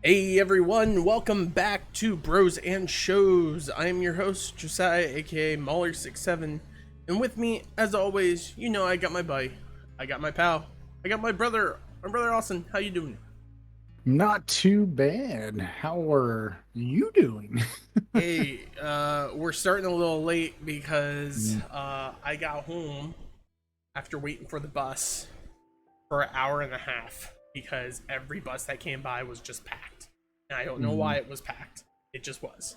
Hey everyone, welcome back to Bros and Shows. I am your host, Josiah, aka Mauler67, and with me, as always, I got my buddy, I got my pal, I got my brother Austin. How you doing? Not too bad. How are you doing? Hey, we're starting a little late because Mm, I got home after waiting for the bus for an hour and a half because every bus that came by was just packed. And I don't know why mm, it was packed. It just was.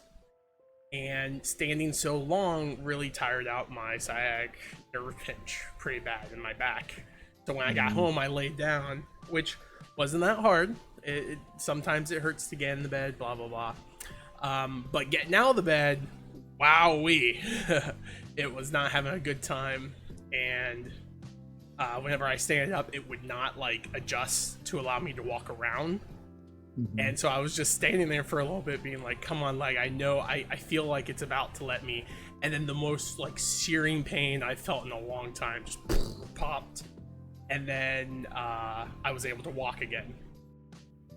And standing so long really tired out my sciatic nerve pinch pretty bad in my back. So when I got mm. home, I laid down, which wasn't that hard. Sometimes it hurts to get in the bed, blah blah blah. But getting out of the bed, wowee, it was not having a good time. And whenever I stand up, it would not like adjust to allow me to walk around. Mhm. And so I was just standing there for a little bit, being like, come on, like, I know, I feel like it's about to let me. And then the most, like, searing pain I felt in a long time just popped. And then I was able to walk again.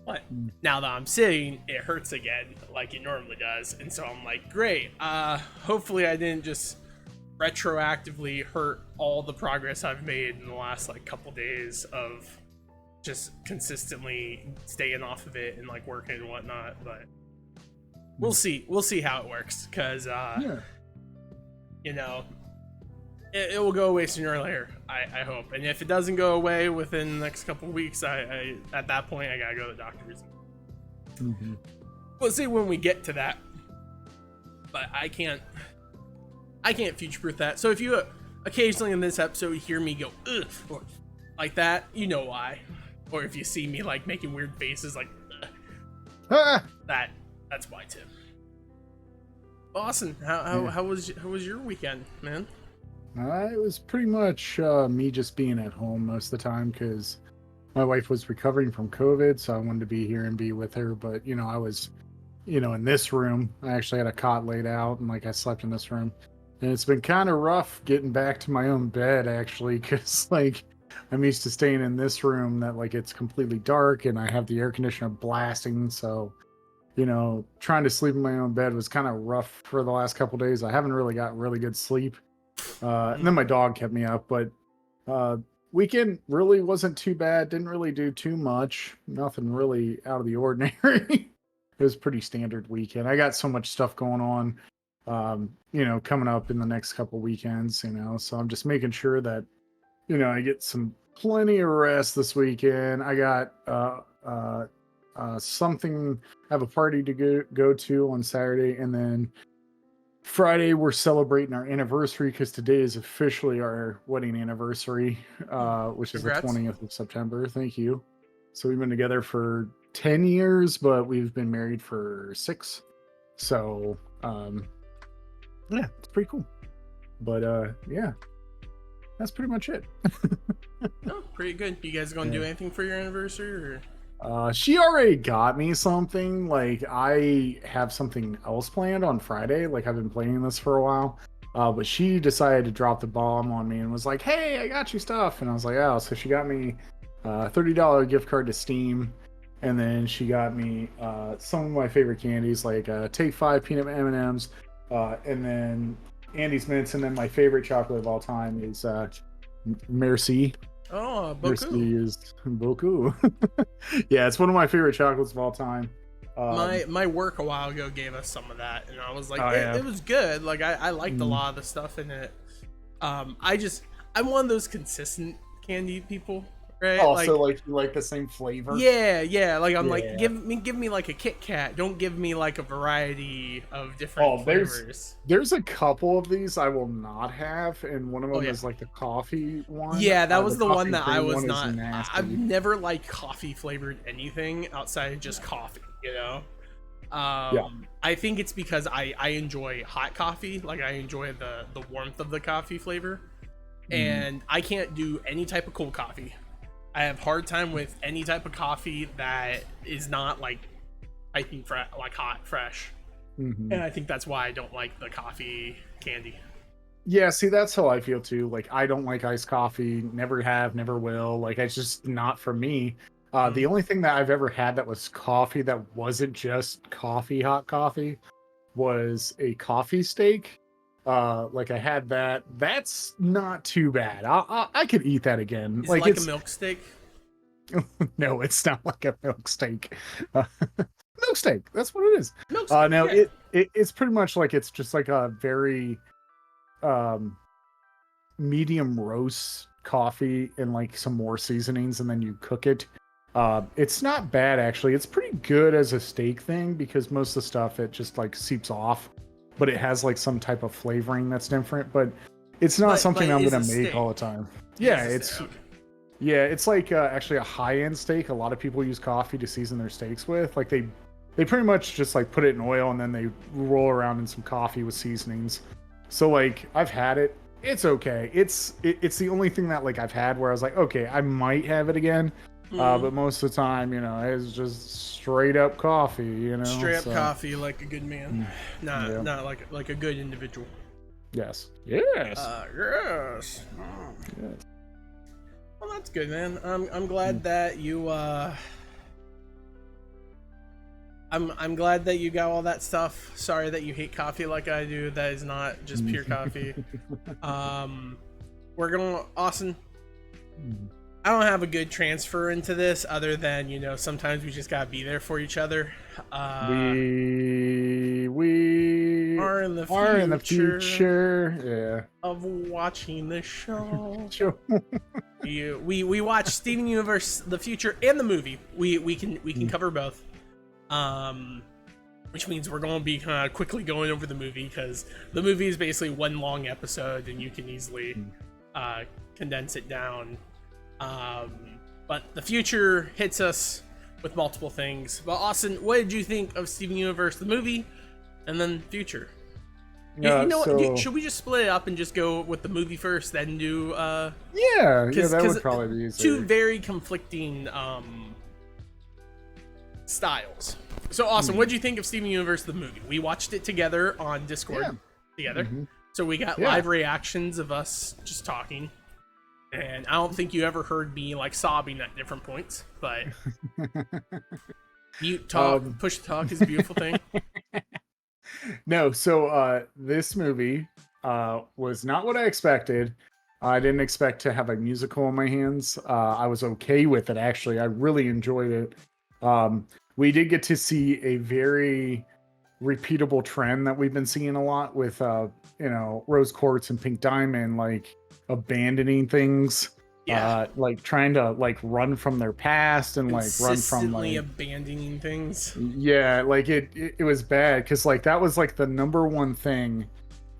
But Mm. now that I'm sitting, it hurts again, like it normally does. And so I'm like, great. Hopefully I didn't just retroactively hurt all the progress I've made in the last, like, couple days of just consistently staying off of it and like working and whatnot. But we'll see how it works, because Yeah. you know it will go away sooner or later, I hope. And if it doesn't go away within the next couple of weeks, I at that point I gotta go to the doctors. Mhm. We'll see when we get to that, but I can't future proof that. So if you occasionally in this episode hear me go ugh or like that, you know why. Or if you see me like making weird faces like ugh, Ah! that's why too. Austin, how, how, Yeah. how was how was your weekend, man? It was pretty much me just being at home most of the time because my wife was recovering from COVID, so I wanted to be here and be with her. But I was, in this room. I actually had a cot laid out, and like I slept in this room, and it's been kind of rough getting back to my own bed actually, because like I'm used to staying in this room that like it's completely dark and I have the air conditioner blasting. So trying to sleep in my own bed was kind of rough for the last couple days. I haven't really got really good sleep. And then Mm. my dog kept me up, but uh, weekend really wasn't too bad. Didn't really do too much. Nothing really out of the ordinary. It was pretty standard weekend. I got so much stuff going on, coming up in the next couple weekends, so I'm just making sure that, I get some plenty of rest this weekend. I got something, I have a party to go to on Saturday, and then Friday we're celebrating our anniversary because today is officially our wedding anniversary, which is the Congrats. 20th of September. Thank you. So we've been together for 10 years, but we've been married for 6. So yeah, it's pretty cool. But yeah, that's pretty much it. Oh, pretty good. You guys gonna do Yeah. anything for your anniversary, or? She already got me something. Like I have something else planned on Friday. Like I've been planning this for a while. But she decided to drop the bomb on me and was like, "Hey, I got you stuff." And I was like, "Oh." So she got me a $30 gift card to Steam, and then she got me some of my favorite candies, like Take Five peanut M&Ms, and then Andy's Mints, and then my favorite chocolate of all time is Merci. Oh, Boku. Merci is beaucoup. Yeah, it's one of my favorite chocolates of all time. My work a while ago gave us some of that, and I was like, Oh yeah. it was good. Like I liked a Mm. lot of the stuff in it. I'm one of those consistent candy people, right? Also, Like, like you like the same flavor. yeah. Like I'm like, Yeah. give me like a Kit Kat. Don't give me like a variety of different Oh, flavors. there's a couple of these I will not have, and one of Oh them yeah. is like the coffee one. Yeah, that The was the one coffee and that I cream was one is not. I've nasty. never liked coffee flavored anything outside of just coffee, you know? Yeah. I think it's because I enjoy hot coffee. Like, I enjoy the warmth of the coffee flavor. Mhm. And I can't do any type of cold coffee. I have hard time with any type of coffee that is not like piping like hot, fresh. And Mhm. I think that's why I don't like the coffee candy. Yeah, see, that's how I feel too. Like, I don't like iced coffee. Never have, never will. Like, it's just not for me. The only thing that I've ever had that was coffee that wasn't just coffee, hot coffee, was a coffee steak. Like I had that. That's not too bad. I could eat that again. Is it Like like a it's milk steak? no, it's not like a milk steak. Uh, milk steak. That's what it is. Milk steak. No, Yeah. it's pretty much like it's just like a very um medium roast coffee and like some more seasonings, and then you cook it. It's not bad actually. It's pretty good as a steak thing because most of the stuff it just like seeps off, but it has like some type of flavoring that's different. But it's not something I'm gonna make all the time. Yeah, it's Okay. yeah, it's like actually a high-end steak. A lot of people use coffee to season their steaks with. Like they pretty much just like put it in oil and then they roll around in some coffee with seasonings. So like I've had it. It's okay. It's the only thing that like I've had where I was like, okay, I might have it again. But most of the time, it's just straight up coffee, Straight up so, coffee, like a good man, yeah. not like a good individual. Yes. Yes. Yes. Well, that's good, man. I'm glad that you I'm glad that you got all that stuff. Sorry that you hate coffee like I do. That is not just pure coffee. We're gonna Austin. I don't have a good transfer into this other than, sometimes we just gotta be there for each other. We are in the future. Yeah. Of watching the show. Sure. we watch Steven Universe, the future, and the movie. We can cover both. Which means we're going to be kind of quickly going over the movie because the movie is basically one long episode and you can easily condense it down. But the future hits us with multiple things. But Austin, what did you think of Steven Universe, the movie, and then future? Should we just split it up and just go with the movie first, then do yeah, that would probably be easier. Two very conflicting styles. So Austin, what did you think of Steven Universe, the movie? We watched it together on Discord together. So we got live reactions of us just talking. And I don't think you ever heard me like sobbing at different points, but you talk, push to talk is a beautiful thing. No, so this movie was not what I expected. I didn't expect to have a musical in my hands. I was okay with it, actually. I really enjoyed it. We did get to see a very repeatable trend that we've been seeing a lot with, Rose Quartz and Pink Diamond, like abandoning things. Like trying to like run from their past and like run from like abandoning things. Yeah, like it was bad because like that was like the number one thing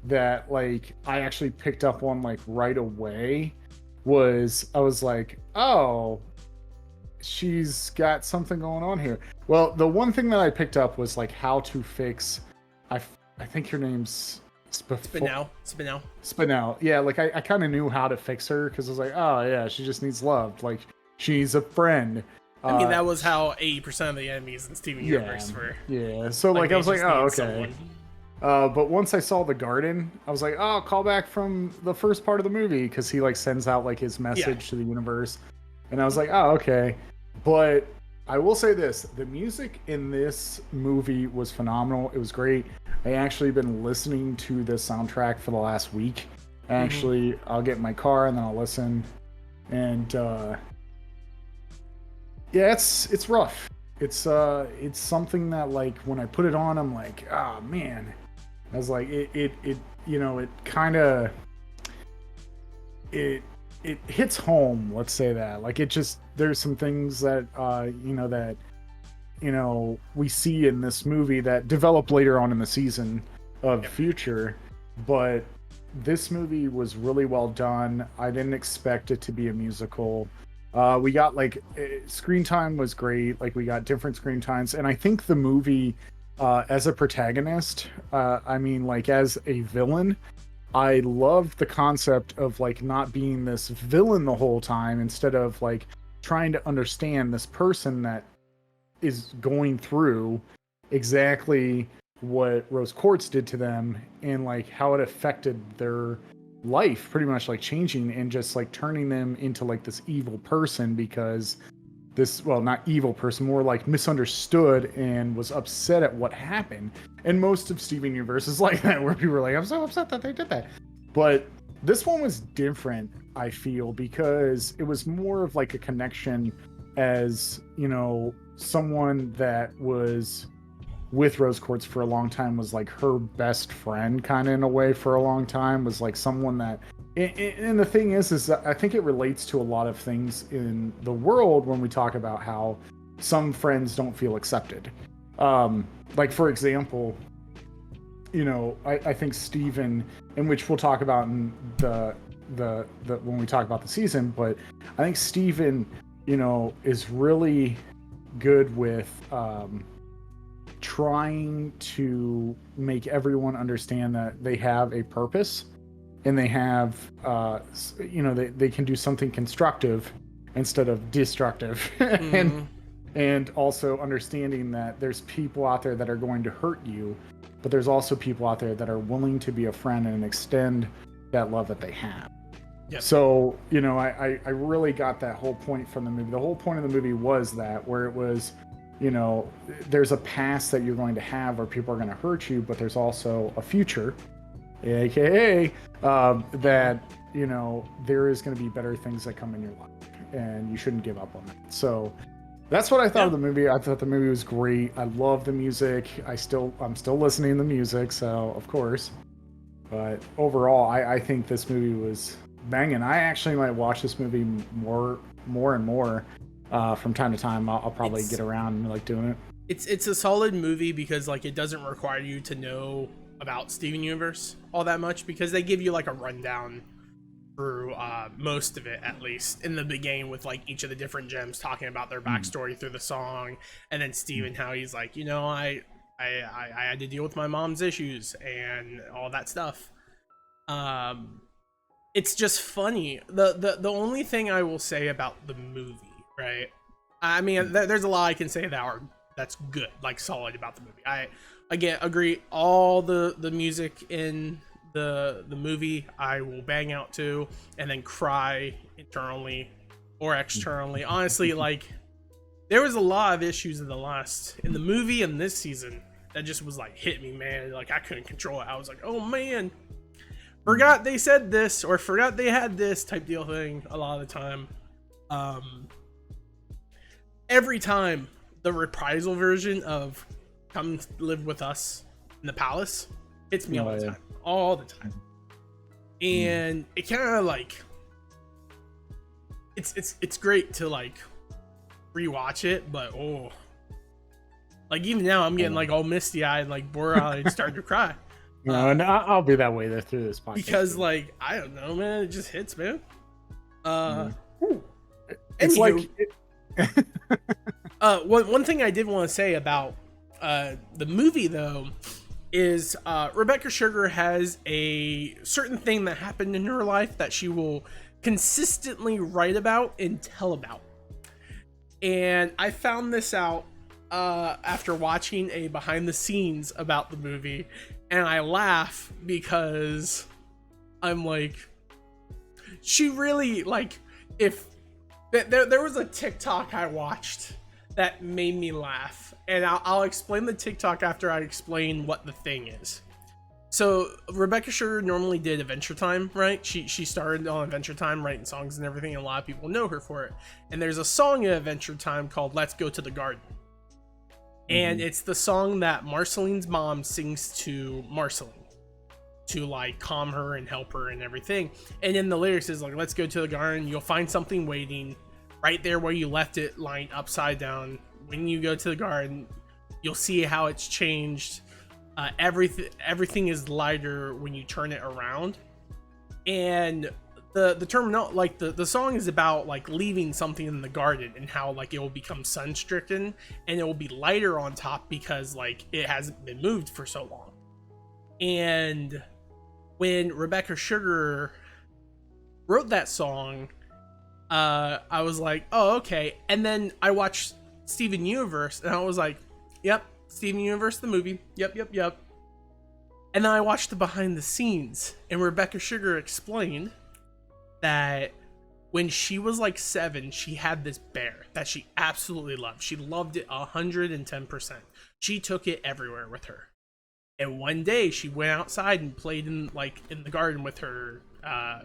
that like I actually picked up on like right away. I was like, oh, she's got something going on here. Well, the one thing that I picked up was like how to fix. I think your name's Spinell. Yeah, like I kind of knew how to fix her because I was like, oh yeah, she just needs love. Like she needs a friend. I mean, that was how 80% of the enemies in Steven Universe were. Yeah, so like I was like, oh okay. But once I saw the garden, I was like, oh, call back from the first part of the movie because he like sends out like his message to the universe, and I was like, oh okay. But I will say this: the music in this movie was phenomenal. It was great. I actually been listening to the soundtrack for the last week. Actually, I'll get in my car and then I'll listen. And yeah, it's rough. It's something that like when I put it on, I'm like, oh man. I was like, it kind of it hits home. Let's say that. Like it just there's some things that we see in this movie that develop later on in the season of Future, but this movie was really well done. I didn't expect it to be a musical. We got like screen time was great. Like we got different screen times, and I think the movie as a protagonist, I mean like as a villain, I loved the concept of like not being this villain the whole time, instead of like trying to understand this person that is going through exactly what Rose Quartz did to them and like how it affected their life, pretty much like changing and just like turning them into like this evil person because this, well, not evil person, more like misunderstood and was upset at what happened. And most of Steven Universe is like that, where people are like, I'm so upset that they did that. But this one was different, I feel, because it was more of like a connection as, you know, someone that was with Rose Quartz for a long time, was like her best friend kind of in a way for a long time, was like someone that, and the thing is I think it relates to a lot of things in the world when we talk about how some friends don't feel accepted. Like, for example, you know, I think Steven, in which we'll talk about in the when we talk about the season, but I think Steven, you know, is really good with trying to make everyone understand that they have a purpose, and they have you know, they can do something constructive instead of destructive. And also understanding that there's people out there that are going to hurt you, but there's also people out there that are willing to be a friend and extend that love that they have. Yep. So, you know, I really got that whole point from the movie. The whole point of the movie was that, where it was, you know, there's a past that you're going to have where people are going to hurt you, but there's also a future, aka that, you know, there is going to be better things that come in your life, and you shouldn't give up on that. So that's what I thought of the movie. I thought the movie was great. I love the music. I'm still listening to the music, so of course. But overall, I think this movie was banging. I actually might watch this movie more and more from time to time. I'll probably get around and like doing it. It's a solid movie because like it doesn't require you to know about Steven Universe all that much, because they give you like a rundown through most of it, at least in the beginning, with like each of the different gems talking about their backstory through the song, and then Steven, how he's like, you know, I had to deal with my mom's issues and all that stuff. It's just funny. The only thing I will say about the movie, right? I mean, there's a lot I can say that's good, like solid about the movie. I again agree. All the music in the movie I will bang out to, and then cry internally or externally. Honestly, like there was a lot of issues in the movie and this season that just was like hit me, man. Like I couldn't control it. I was like, oh man, forgot they said this, or forgot they had this type deal thing a lot of the time. Every time the reprisal version of Come Live With Us in the Palace hits me all the time. And it kind of like it's great to like rewatch it, but like even now I'm getting like all misty eyed, like bored-eyed, and starting to cry. And I'll be that way through this podcast because like I don't know, man, it just hits, man. It's like one thing I did want to say about the movie though is Rebecca Sugar has a certain thing that happened in her life that she will consistently write about and tell about. And I found this out after watching a behind the scenes about the movie, and I laugh because I'm like, she really, like, if there was a TikTok I watched that made me laugh, and I'll explain the TikTok after I explain what the thing is. So Rebecca Sugar normally did Adventure Time, right? She started on Adventure Time writing songs and everything, and a lot of people know her for it. And there's a song in Adventure Time called Let's Go to the Garden. And it's the song that Marceline's mom sings to Marceline to like calm her and help her and everything. And in the lyrics is like, let's go to the garden, you'll find something waiting right there where you left it, lying upside down. When you go to the garden, you'll see how it's changed. Everything is lighter when you turn it around. And the term, like the song is about like leaving something in the garden and how like it will become sun stricken and it will be lighter on top because like it hasn't been moved for so long. And when Rebecca Sugar wrote that song, I was like, oh, okay. And then I watched Steven Universe and I was like, yep, Steven Universe, the movie. Yep. And then I watched the behind the scenes and Rebecca Sugar explained that When she was like 7, she had this bear that she absolutely loved. She loved it 110%. She took it everywhere with her. And one day she went outside and played in the garden with her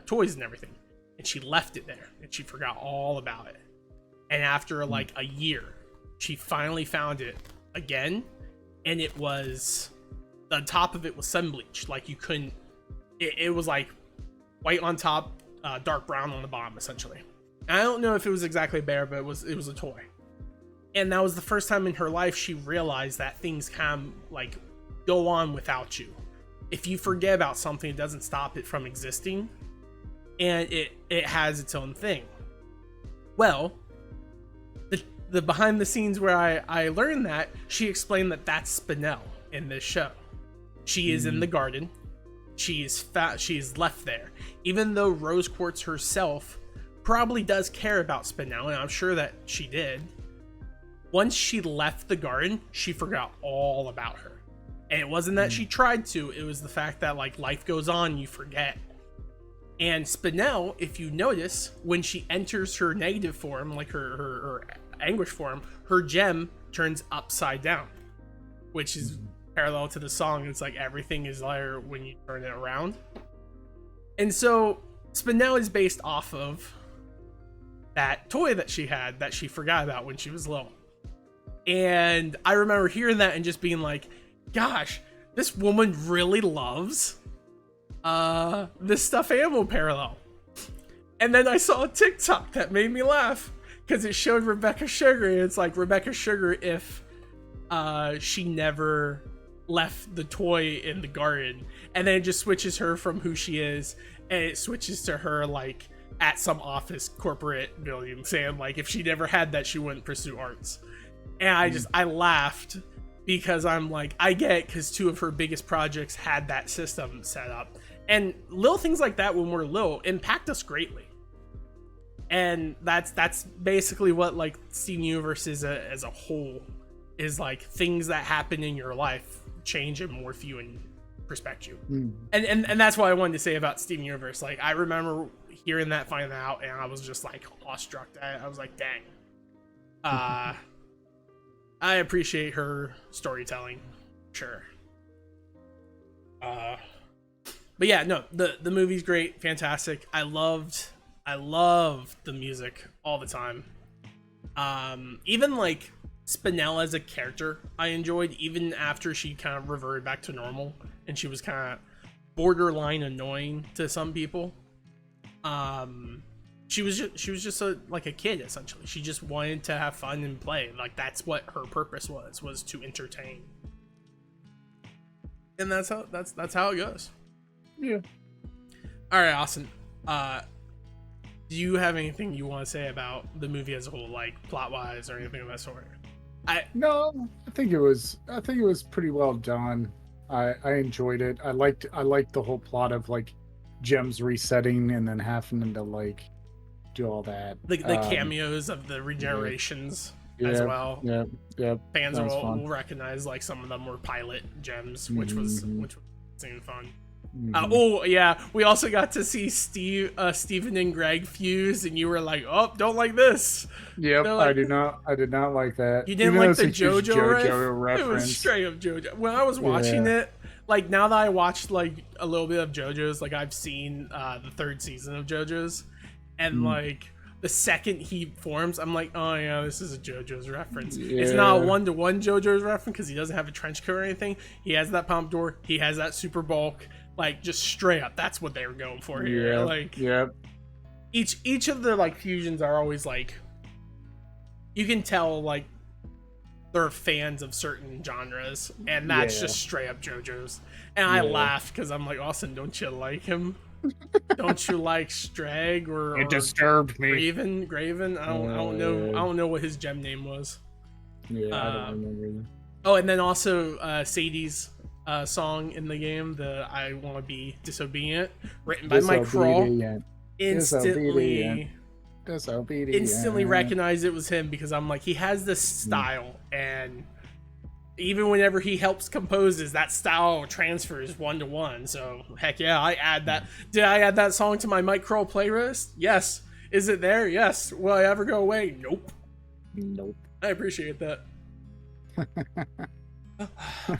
toys and everything. And she left it there and she forgot all about it. And after like a year, she finally found it again. And it was, the top of it was sun bleached. Like you couldn't, it was like white on top, dark brown on the bottom, essentially. And I don't know if it was exactly a bear, but it was a toy. And that was the first time in her life she realized that things can like go on without you. If you forget about something, it doesn't stop it from existing, and it has its own thing. Well, the behind the scenes where I learned that, she explained that that's Spinel in this show. She is in the garden. She is left there. Even though Rose Quartz herself probably does care about Spinel, and I'm sure that she did, once she left the garden, she forgot all about her. And it wasn't that she tried to, it was the fact that like life goes on, you forget. And Spinel, if you notice, when she enters her negative form, like her anguish form, her gem turns upside down, which is parallel to the song. It's like everything is lighter when you turn it around. And so Spinel is based off of that toy that she had that she forgot about when she was little. And I remember hearing that and just being like, gosh, this woman really loves this stuffed animal parallel. And then I saw a TikTok that made me laugh because it showed Rebecca Sugar, and it's like Rebecca Sugar if she never left the toy in the garden, and then it just switches her from who she is, and it switches to her like at some office corporate building saying like if she never had that she wouldn't pursue arts. And I laughed because I'm like, I get it, because 2 of her biggest projects had that system set up. And little things like that when we're little impact us greatly. And that's basically what like Steven Universe is as a whole, is like things that happen in your life change and morph you and respect you. And that's what I wanted to say about Steven Universe. Like I remember hearing that, finding out, and I was just like awestruck at it. I was like, dang. I appreciate her storytelling, sure. But yeah, no, the movie's great, fantastic. I loved the music all the time. Even like Spinel as a character, I enjoyed, even after she kind of reverted back to normal and she was kind of borderline annoying to some people. She was just like a kid, essentially. She just wanted to have fun and play. Like that's what her purpose was to entertain. And that's how it goes. Yeah. All right, Austin. Do you have anything you want to say about the movie as a whole, like plot wise or anything of that sort? No, I think it was pretty well done. I enjoyed it. I liked the whole plot of like gems resetting and then having to like do all that. The cameos of the regenerations as well. Yeah. Fans will recognize like some of them were pilot gems, which was seemed fun. Oh yeah, we also got to see Steven and Greg fuse, and you were like, "Oh, don't like this." Yep, like, I did not like that. You didn't like the JoJo reference? It was straight up JoJo. When I was watching it, like now that I watched like a little bit of JoJo's, like I've seen the 3rd season of JoJo's, and like the second he forms, I'm like, oh yeah, this is a JoJo's reference. Yeah. It's not a 1-to-1 JoJo's reference because he doesn't have a trench coat or anything. He has that pompadour. He has that super bulk. Like just straight up, that's what they were going for here. Yeah. Like, each of the like fusions are always like, you can tell like they're fans of certain genres, and that's just straight up JoJo's. And I laughed because I'm like, Austin, don't you like him? Don't you like Strag or it disturbed me? Graven? I don't know what his gem name was. Yeah, I don't remember. Oh, and then also Sadie's song in the game, the I Want to Be Disobedient, written by Mike Kroll. Instantly recognized it was him because I'm like, he has this style, and even whenever he helps composes, that style transfers 1-to-1. So heck yeah, I add that. Did I add that song to my Mike Kroll playlist? Yes. Is it there? Yes. Will I ever go away? Nope. Nope. I appreciate that.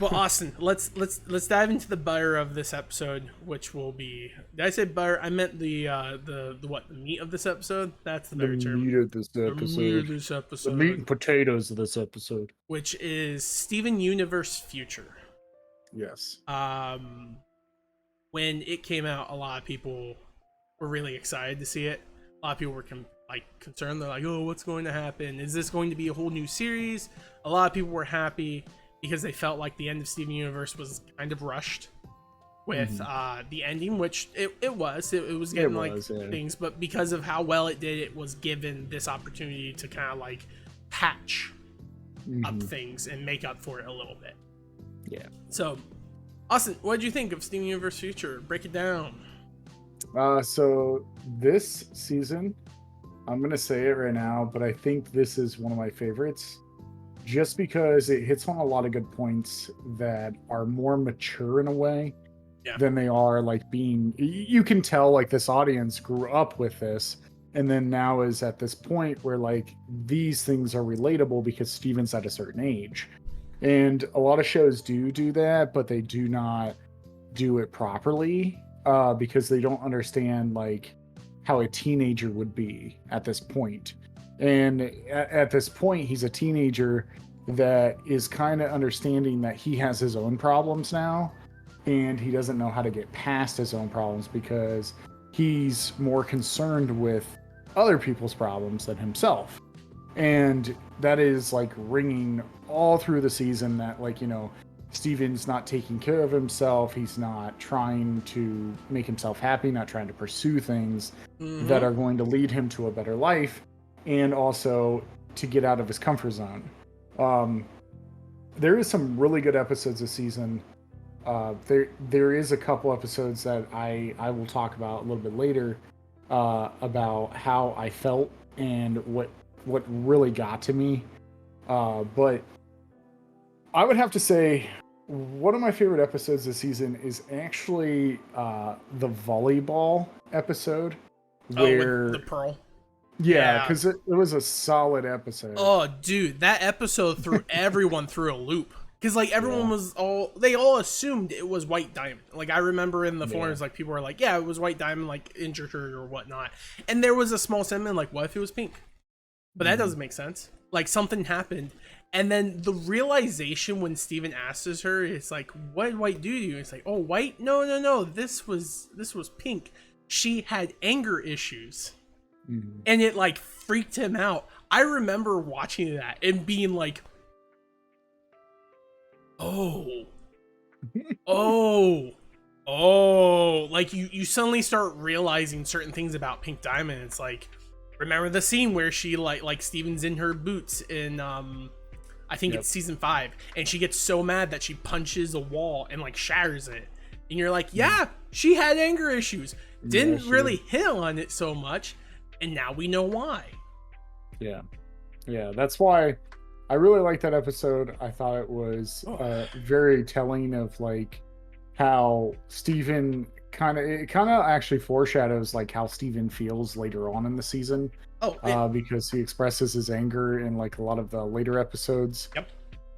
Well, Austin, let's dive into the butter of this episode, which will be. Did I say butter? I meant the what, the meat of this episode. That's the better term. Meat of this The meat of episode. this The episode, meat and potatoes of this episode. which is Steven Universe Future. Yes. When it came out, a lot of people were really excited to see it. A lot of people were concerned. They're like, "Oh, what's going to happen? Is this going to be a whole new series?" A lot of people were happy because they felt like the end of Steven Universe was kind of rushed with the ending, which it was. It was getting things, but because of how well it did, it was given this opportunity to kind of like patch up things and make up for it a little bit. Yeah. So, Austin, what did you think of Steven Universe Future? Break it down. So this season, I'm gonna say it right now, but I think this is one of my favorites, just because it hits on a lot of good points that are more mature in a way than they are like being. You can tell like this audience grew up with this, and then now is at this point where like these things are relatable because Steven's at a certain age, and a lot of shows do that, but they do not do it properly. Because they don't understand like how a teenager would be at this point. And at this point, he's a teenager that is kind of understanding that he has his own problems now, and he doesn't know how to get past his own problems because he's more concerned with other people's problems than himself. And that is like ringing all through the season, that like, you know, Steven's not taking care of himself. He's not trying to make himself happy, not trying to pursue things that are going to lead him to a better life, and also to get out of his comfort zone. There is some really good episodes this season. There is a couple episodes that I will talk about a little bit later, about how I felt and what really got to me. But I would have to say one of my favorite episodes this season is actually the volleyball episode. Where With the Pearl. Yeah, because it was a solid episode. Oh, dude, that episode threw everyone through a loop. Because, like, everyone they all assumed it was White Diamond. Like, I remember in the forums, like, people were like, yeah, it was White Diamond, like, injured her or whatnot. And there was a small sentiment, like, what if it was Pink? But that doesn't make sense. Like, something happened. And then the realization when Steven asks her, it's like, what did White do to you? It's like, oh, White? No. This was Pink. She had anger issues. And it, like, freaked him out. I remember watching that and being like, oh, like you suddenly start realizing certain things about Pink Diamond. It's like, remember the scene where she like Steven's in her boots in I think it's season 5, and she gets so mad that she punches a wall and like shatters it, and you're like, yeah, she had anger issues. Didn't really hit on it so much, and now we know why. Yeah, that's why I really liked that episode. I thought it was very telling of like how Steven kind of actually foreshadows like how Steven feels later on in the season. Because he expresses his anger in like a lot of the later episodes. Yep.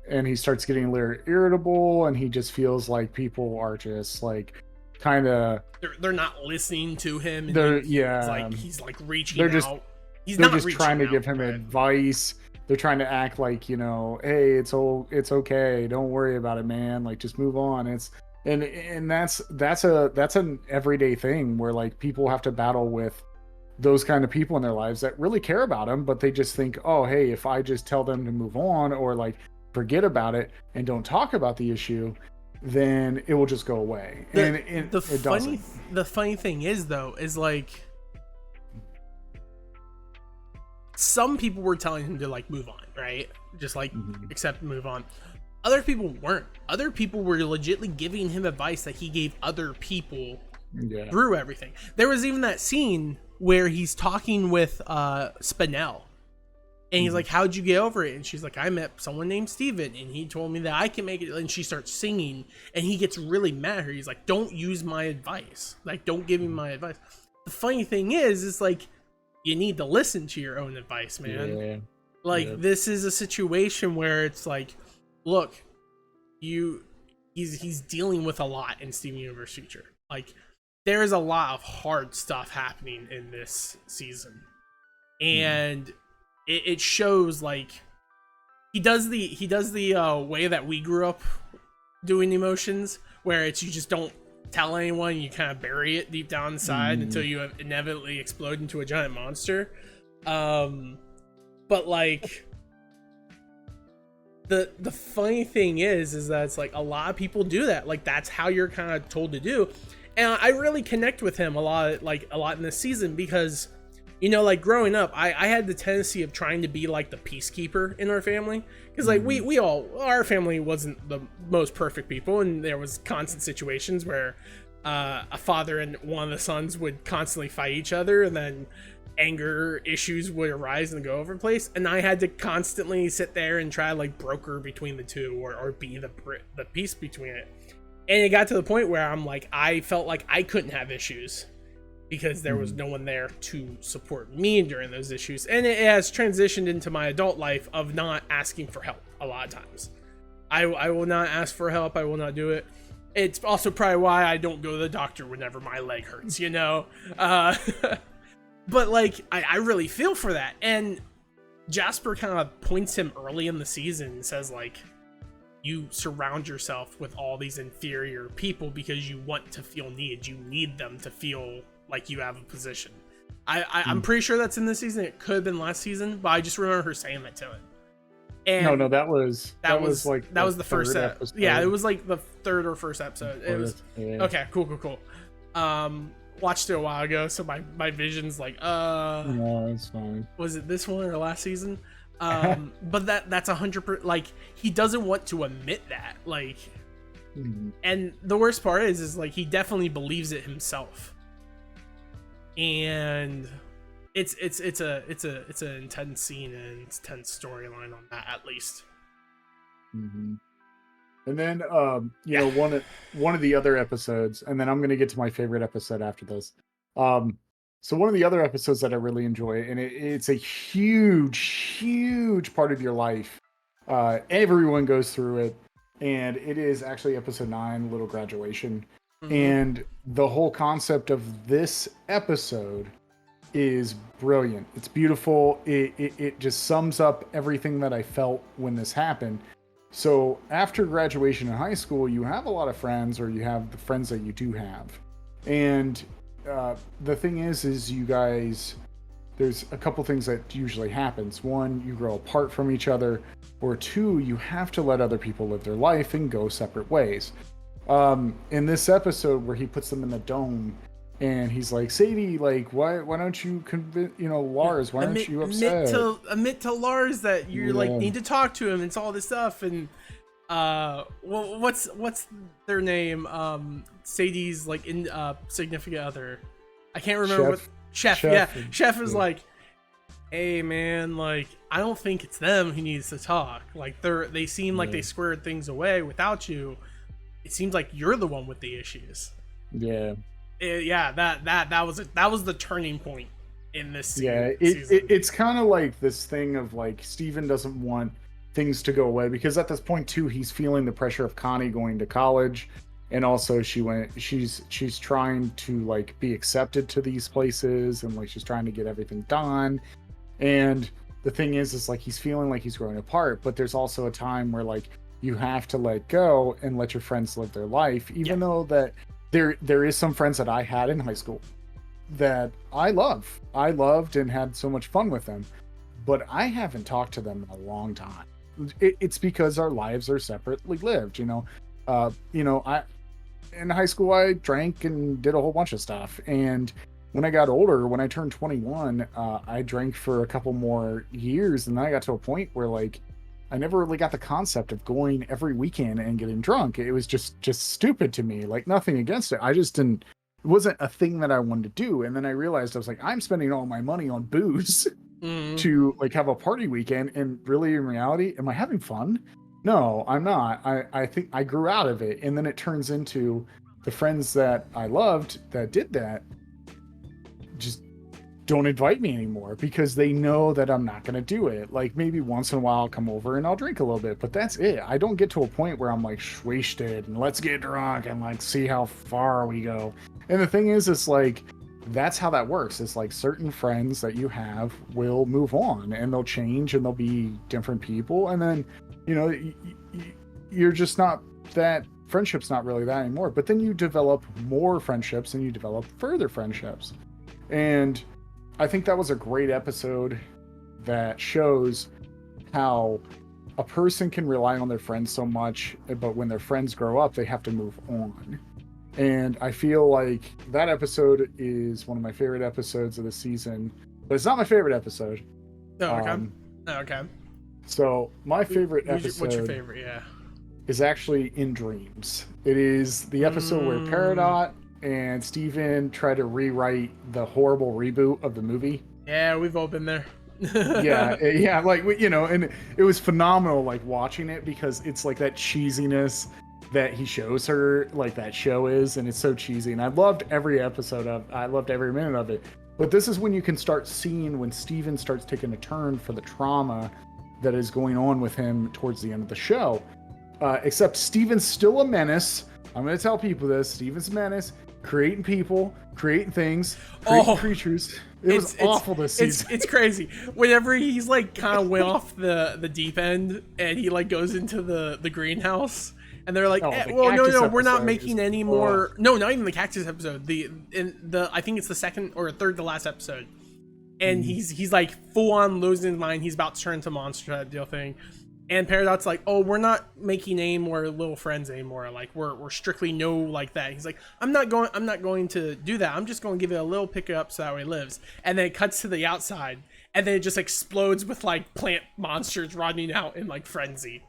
And he starts getting a little irritable, and he just feels like people are just like kind of they're not listening to him. And he's like reaching out. They're just trying to give him advice. They're trying to act like, you know, hey, it's okay, don't worry about it, man, like just move on. And that's an everyday thing where like people have to battle with those kind of people in their lives that really care about them, but they just think, oh, hey, if I just tell them to move on or like forget about it and don't talk about the issue, then it will just go away. The funny thing is, though, is like some people were telling him to like move on, right? Just like accept and move on. Other people weren't. Other people were legitimately giving him advice that he gave other people through everything. There was even that scene where he's talking with Spinell, and he's like, how'd you get over it? And she's like, I met someone named Steven, and he told me that I can make it. And she starts singing, and he gets really mad at her. He's like, don't use my advice. Like, don't give me my advice. The funny thing is like, you need to listen to your own advice, man. Yeah. Like, Yeah. this is a situation where it's like, look, he's dealing with a lot in Steven Universe Future. Like, there's a lot of hard stuff happening in this season, and it shows. Like, he does the way that we grew up doing emotions, where it's you just don't tell anyone, you kind of bury it deep down inside until you inevitably explode into a giant monster. But like, the funny thing is that it's like a lot of people do that. Like, that's how you're kind of told to do. And I really connect with him a lot in this season, because, you know, like, growing up, I had the tendency of trying to be like the peacekeeper in our family, because like our family wasn't the most perfect people, and there was constant situations where a father and one of the sons would constantly fight each other, and then anger issues would arise and go over the place, and I had to constantly sit there and try to like broker between the two, or be the peace between it. And it got to the point where I'm like, I felt like I couldn't have issues because there was no one there to support me during those issues. And it has transitioned into my adult life of not asking for help a lot of times. I will not ask for help. I will not do it. It's also probably why I don't go to the doctor whenever my leg hurts, you know? But like, I really feel for that. And Jasper kind of points him early in the season and says, like, you surround yourself with all these inferior people because you want to feel needed. You need them to feel like you have a position. I'm pretty sure that's in this season. It could have been last season, but I just remember her saying that to it. And no, that was the first episode. Yeah, it was like the third or first episode. It was okay. Cool. Watched it a while ago, so my vision's like, no, it's fine. Was it this one or last season? But that's 100%. Like, he doesn't want to admit that. Like, and the worst part is like he definitely believes it himself. And it's an intense scene and intense storyline on that, at least. And then you know, one of the other episodes, and then I'm gonna get to my favorite episode after this. So one of the other episodes that I really enjoy, and it's a huge part of your life. Everyone goes through it, and it is actually episode 9, Little Graduation. And the whole concept of this episode is brilliant. It's beautiful. It just sums up everything that I felt when this happened. So after graduation in high school, you have a lot of friends, or you have the friends that you do have. And the thing is you guys, there's a couple things that usually happens. One, you grow apart from each other, or two, you have to let other people live their life and go separate ways. In this episode where he puts them in the dome, and he's like, Sadie, like, why don't you convince, you know, Lars, why aren't you upset? Admit to Lars that you like need to talk to him. It's all this stuff. And what's their name? Sadie's like significant other. I can't remember. Chef. Yeah, Chef is like, hey man, like, I don't think it's them who needs to talk. Like, they seem like they squared things away without you. It seems like you're the one with the issues. Yeah. That was the turning point in this season. Yeah, it's kind of like this thing of like Steven doesn't want things to go away, because at this point too, he's feeling the pressure of Connie going to college, and also she's trying to like be accepted to these places, and like she's trying to get everything done. And the thing is like he's feeling like he's growing apart, but there's also a time where like you have to let go and let your friends live their life, even though that there is some friends that I had in high school that I loved and had so much fun with them, but I haven't talked to them in a long time. It's because our lives are separately lived, you know. I in high school I drank and did a whole bunch of stuff, and when I got older, when I turned 21, I drank for a couple more years, and then I got to a point where like I never really got the concept of going every weekend and getting drunk. It was just stupid to me. Like, nothing against it. I just didn't. It wasn't a thing that I wanted to do. And then I realized I was like, I'm spending all my money on booze to like have a party weekend. And really, in reality, am I having fun? No, I'm not. I think I grew out of it. And then it turns into the friends that I loved that did that just don't invite me anymore because they know that I'm not going to do it. Like maybe once in a while I'll come over and I'll drink a little bit, but that's it. I don't get to a point where I'm like wasted and let's get drunk and like see how far we go. And the thing is, it's like that's how that works. It's like certain friends that you have will move on and they'll change and they'll be different people. And then, you know, you're just not that friendship's not really that anymore. But then you develop more friendships and you develop further friendships. And I think that was a great episode that shows how a person can rely on their friends so much, but when their friends grow up, they have to move on. And I feel like that episode is one of my favorite episodes of the season, but it's not my favorite episode. Oh, okay. Okay. So my favorite episode. What's your favorite? Yeah. Is actually In Dreams. It is the episode where Peridot and Steven try to rewrite the horrible reboot of the movie. Yeah, we've all been there. yeah, like, you know, and it was phenomenal, like, watching it because it's like that cheesiness that he shows her, like, that show is, and it's so cheesy. And I loved every I loved every minute of it. But this is when you can start seeing when Steven starts taking a turn for the trauma that is going on with him towards the end of the show. Except Steven's still a menace. I'm going to tell people this. Steven's a menace, creating people, creating things, creating creatures. It was awful this season. It's crazy. Whenever he's like kind of way off the deep end and he like goes into the greenhouse and they're like, no, we're not making any more. No, not even the cactus episode. I think it's the second or third to last episode. And he's like full on losing his mind. He's about to turn into a monster, that deal thing. And Peridot's like, oh, we're not making any more little friends anymore. Like we're strictly no like that. He's like, I'm not going to do that. I'm just going to give it a little pickup so that way it lives. And then it cuts to the outside, and then it just explodes with like plant monsters running out in like frenzy.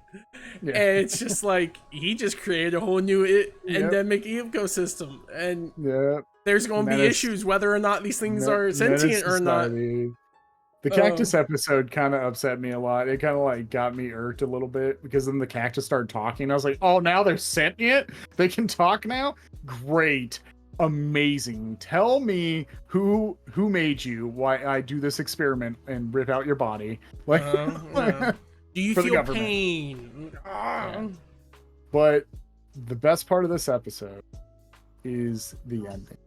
Yeah. And it's just like he just created a whole new endemic ecosystem, and there's going to be issues whether or not these things are sentient or not. The cactus episode kind of upset me a lot. It kind of like got me irked a little bit because then the cactus started talking. I was like, oh, now they're sentient? They can talk now? Great. Amazing. Tell me who made you, why I do this experiment and rip out your body. Like, do you feel pain? But the best part of this episode is the ending.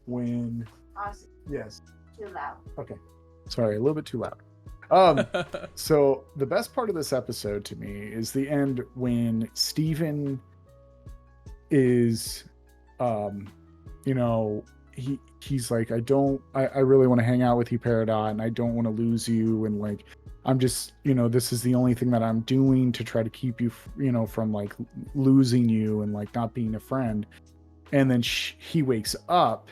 When... Awesome. Yes. Too loud. Okay. Sorry, a little bit too loud. So the best part of this episode to me is the end when Steven is, you know, he's like, I really want to hang out with you, Peridot, and I don't want to lose you. And like, I'm just, you know, this is the only thing that I'm doing to try to keep you, you know, from like losing you and like not being a friend. And then he wakes up.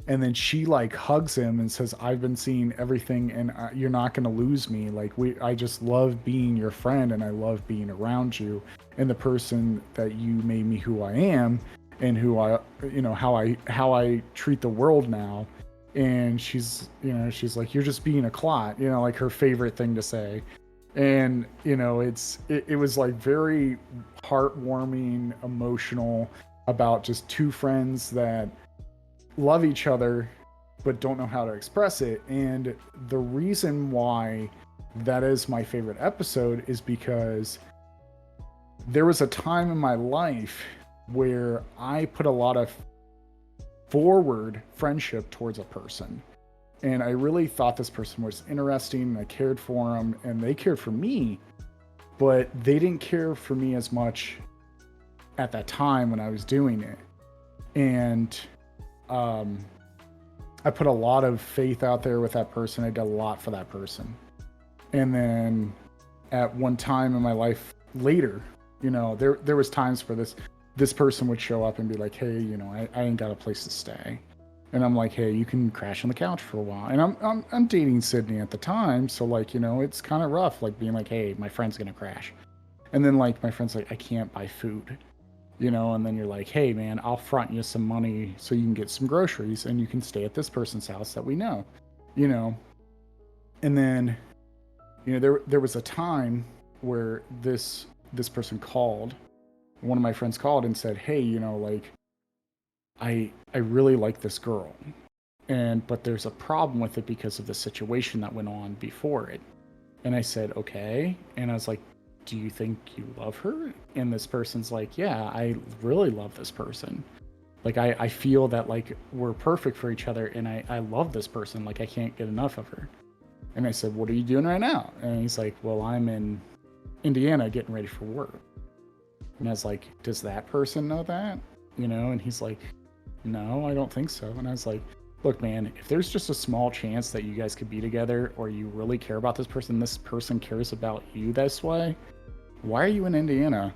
And then she like hugs him and says, I've been seeing everything and you're not going to lose me. Like I just love being your friend and I love being around you and the person that you made me who I am and who I, you know, how I treat the world now. And she's, you know, she's like, you're just being a clot, you know, like her favorite thing to say. And, you know, it was like very heartwarming, emotional about just two friends that love each other but don't know how to express it. And the reason why that is my favorite episode is because there was a time in my life where I put a lot of forward friendship towards a person, and I really thought this person was interesting and I cared for them and they cared for me, but they didn't care for me as much at that time when I was doing it. And I put a lot of faith out there with that person. I did a lot for that person. And then at one time in my life later, you know, there was times where this person would show up and be like, hey, you know, I ain't got a place to stay. And I'm like, hey, you can crash on the couch for a while. And I'm dating Sydney at the time. So like, you know, it's kind of rough, like being like, hey, my friend's going to crash. And then like my friend's like, I can't buy food. You know, and then you're like, hey, man, I'll front you some money so you can get some groceries and you can stay at this person's house that we know, you know. And then, you know, there was a time where this person called, one of my friends called and said, hey, you know, like, I really like this girl but there's a problem with it because of the situation that went on before it. And I said, okay. And I was like, do you think you love her? And this person's like, yeah, I really love this person. Like, I feel that, like, we're perfect for each other, and I love this person. Like, I can't get enough of her. And I said, what are you doing right now? And he's like, well, I'm in Indiana getting ready for work. And I was like, does that person know that? You know? And he's like, no, I don't think so. And I was like, look, man, if there's just a small chance that you guys could be together, or you really care about this person cares about you this way, why are you in Indiana?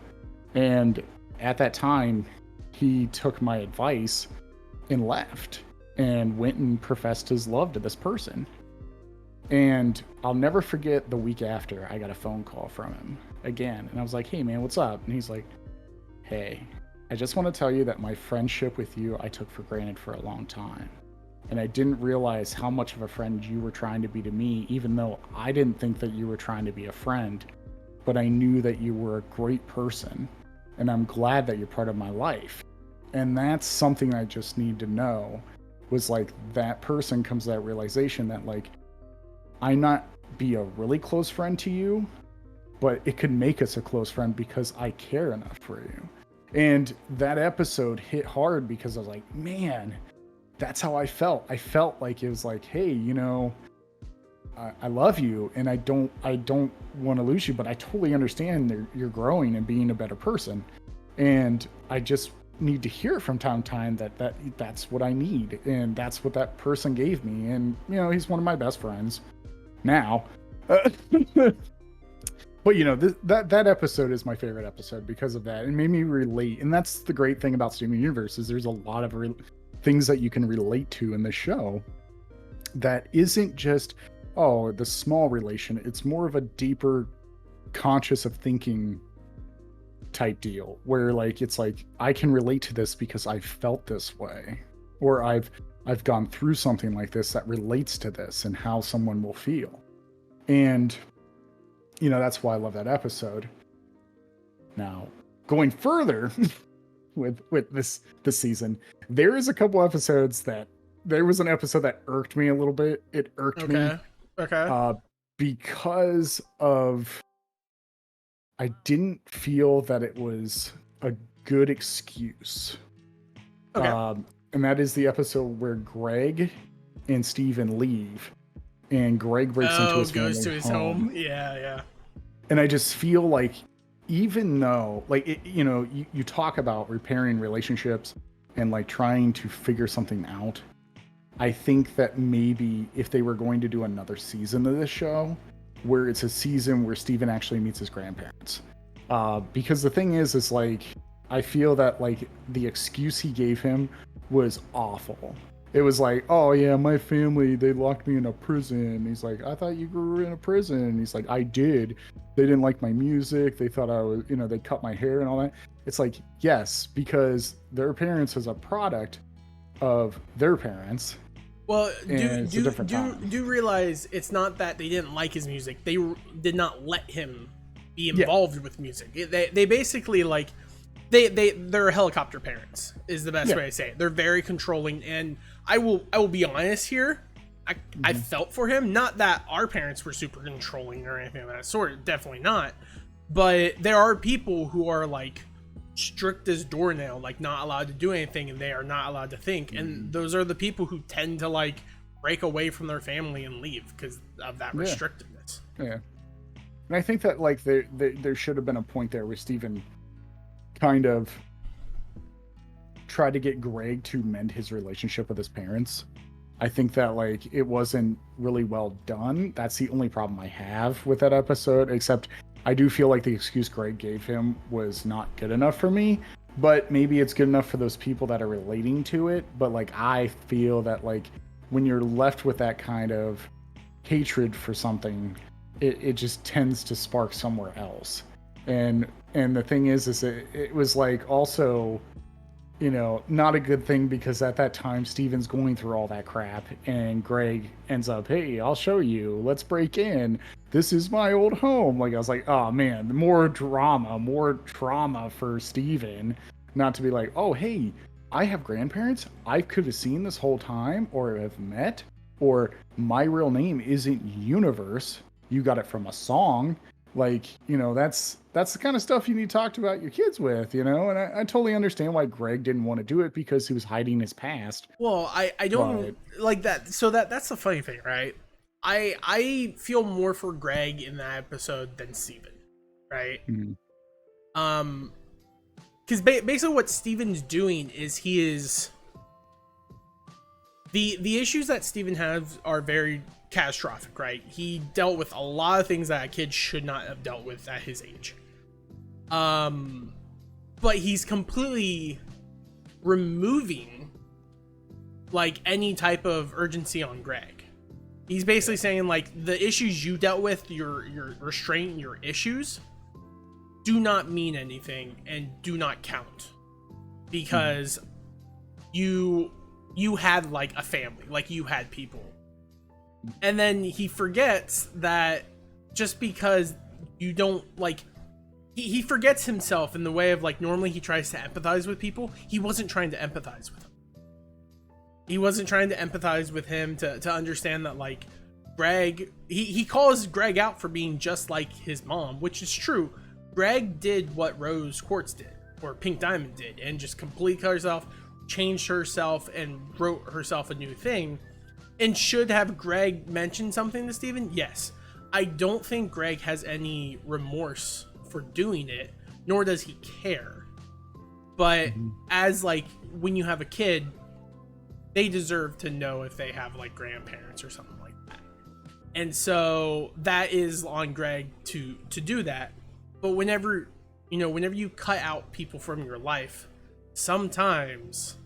And at that time, he took my advice and left and went and professed his love to this person. And I'll never forget the week after, I got a phone call from him again. And I was like, hey, man, what's up? And he's like, hey, I just want to tell you that my friendship with you, I took for granted for a long time. And I didn't realize how much of a friend you were trying to be to me, even though I didn't think that you were trying to be a friend. But I knew that you were a great person. And I'm glad that you're part of my life. And that's something I just need to know, was like, that person comes to that realization that, like, I not be a really close friend to you, but it could make us a close friend because I care enough for you. And that episode hit hard because I was like, man, that's how I felt. I felt like it was like, hey, you know, I love you, and I don't want to lose you, but I totally understand that you're growing and being a better person. And I just need to hear from time to time that's what I need. And that's what that person gave me. And, you know, he's one of my best friends now. But, you know, that episode is my favorite episode because of that. It made me relate. And that's the great thing about Steven Universe, is there's a lot of things that you can relate to in the show that isn't just, oh, the small relation. It's more of a deeper, conscious of thinking type deal, where, like, it's like, I can relate to this because I felt this way, or I've gone through something like this that relates to this and how someone will feel. And, you know, that's why I love that episode. Now, going further with this season, there is a couple episodes there was an episode that irked me a little bit. It irked me. Okay. Because of, I didn't feel that it was a good excuse. Okay. And that is the episode where Greg and Steven leave, and Greg breaks into his goes to his home. home. Yeah. And I just feel like, even though, like, you know, you talk about repairing relationships and, like, trying to figure something out, I think that maybe if they were going to do another season of this show, where it's a season where Steven actually meets his grandparents. Because the thing is like, I feel that, like, the excuse he gave him was awful. It was like, oh yeah, my family, they locked me in a prison. He's like, I thought you grew in a prison. He's like, I did. They didn't like my music. They thought I was, you know, they cut my hair and all that. It's like, yes, because their parents is a product of their parents. Well, do realize it's not that they didn't like his music. They did not let him be involved with music. They basically, like, they're helicopter parents is the best way to say it. They're very controlling, and I will be honest here. I felt for him. Not that our parents were super controlling or anything of that sort. Definitely not. But there are people who are, like, strict as doornail, like, not allowed to do anything, and they are not allowed to think. And those are the people who tend to, like, break away from their family and leave because of that restrictiveness. Yeah. And I think that, like, there should have been a point there where Steven kind of tried to get Greg to mend his relationship with his parents. I think that, like, it wasn't really well done. That's the only problem I have with that episode, except I do feel like the excuse Greg gave him was not good enough for me, but maybe it's good enough for those people that are relating to it. But, like, I feel that, like, when you're left with that kind of hatred for something, it just tends to spark somewhere else. And the thing is it was, like, also, you know, not a good thing, because at that time Steven's going through all that crap, and Greg ends up, hey, I'll show you, let's break in, this is my old home. Like, I was like, oh man, more drama, more trauma for Steven, not to be like, oh hey, I have grandparents I could have seen this whole time or have met, or my real name isn't Universe. You got it from a song. Like, that's the kind of stuff you need to talk about your kids with, and I totally understand why Greg didn't want to do it because he was hiding his past. Well, I don't But like that. So that's the funny thing, right? I feel more for Greg in that episode than Steven, right? Mhm. Because basically what Steven's doing is he is the issues that Steven has are very catastrophic, right? He dealt with a lot of things that a kid should not have dealt with at his age. But he's completely removing like any type of urgency on Greg. He's basically saying like the issues you dealt with, your restraint, your issues do not mean anything and do not count because you had like a family, like you had people. And then he forgets that just because you don't like he forgets himself in the way of like normally he tries to empathize with people. He wasn't trying to empathize with him. He wasn't trying to empathize with him to understand that like Greg, he calls Greg out for being just like his mom, which is true. Greg did what Rose Quartz did, or Pink Diamond did, and just completely cut herself, changed herself, and wrote herself a new thing. And should have Greg mentioned something to Steven? Yes. I don't think Greg has any remorse for doing it, nor does he care. But as like when you have a kid, they deserve to know if they have like grandparents or something like that. And so that is on Greg to do that. But whenever you cut out people from your life, sometimes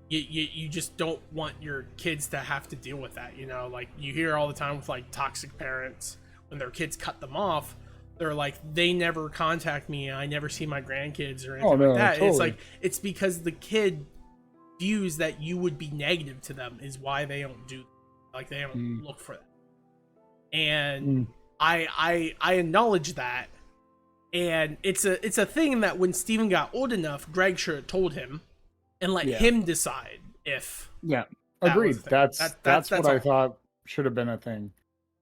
you just don't want your kids to have to deal with that. Like you hear all the time with like toxic parents when their kids cut them off, they're like, they never contact me, I never see my grandkids or anything like that. Totally. It's like, it's because the kid views that you would be negative to them is why they don't do, like they don't look for that. And I acknowledge that, and it's a thing that when Steven got old enough, Greg should have told him and let him decide if agreed. That's what I thought should have been a thing.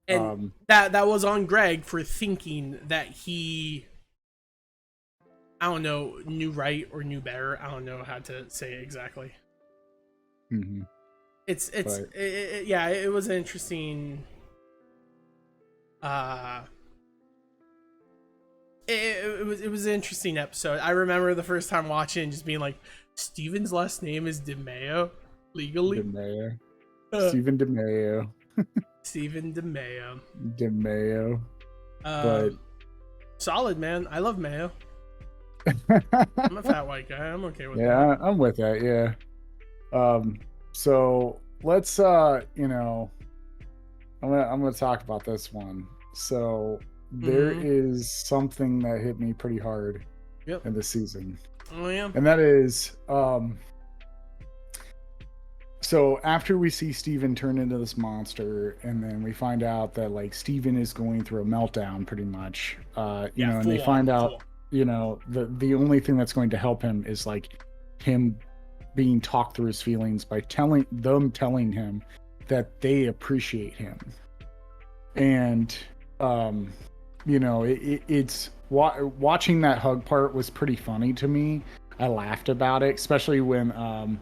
And that was on Greg for thinking that he, I don't know, knew right or knew better. I don't know how to say it exactly. Mm-hmm. It was an interesting. It was an interesting episode. I remember the first time watching and just being like, Steven's last name is DeMayo, legally. DeMayo. Steven DeMayo. Steven DeMayo. DeMayo. But solid, man. I love mayo. I'm a fat white guy. I'm okay with that. Yeah, I'm with that. Yeah. So let's I'm gonna talk about this one. So there is something that hit me pretty hard in this season. Oh yeah. And that is so after we see Steven turn into this monster, and then we find out that like Steven is going through a meltdown pretty much. And they find out, the only thing that's going to help him is like him being talked through his feelings by telling him that they appreciate him. And it's watching that hug part was pretty funny to me. I laughed about it, especially when I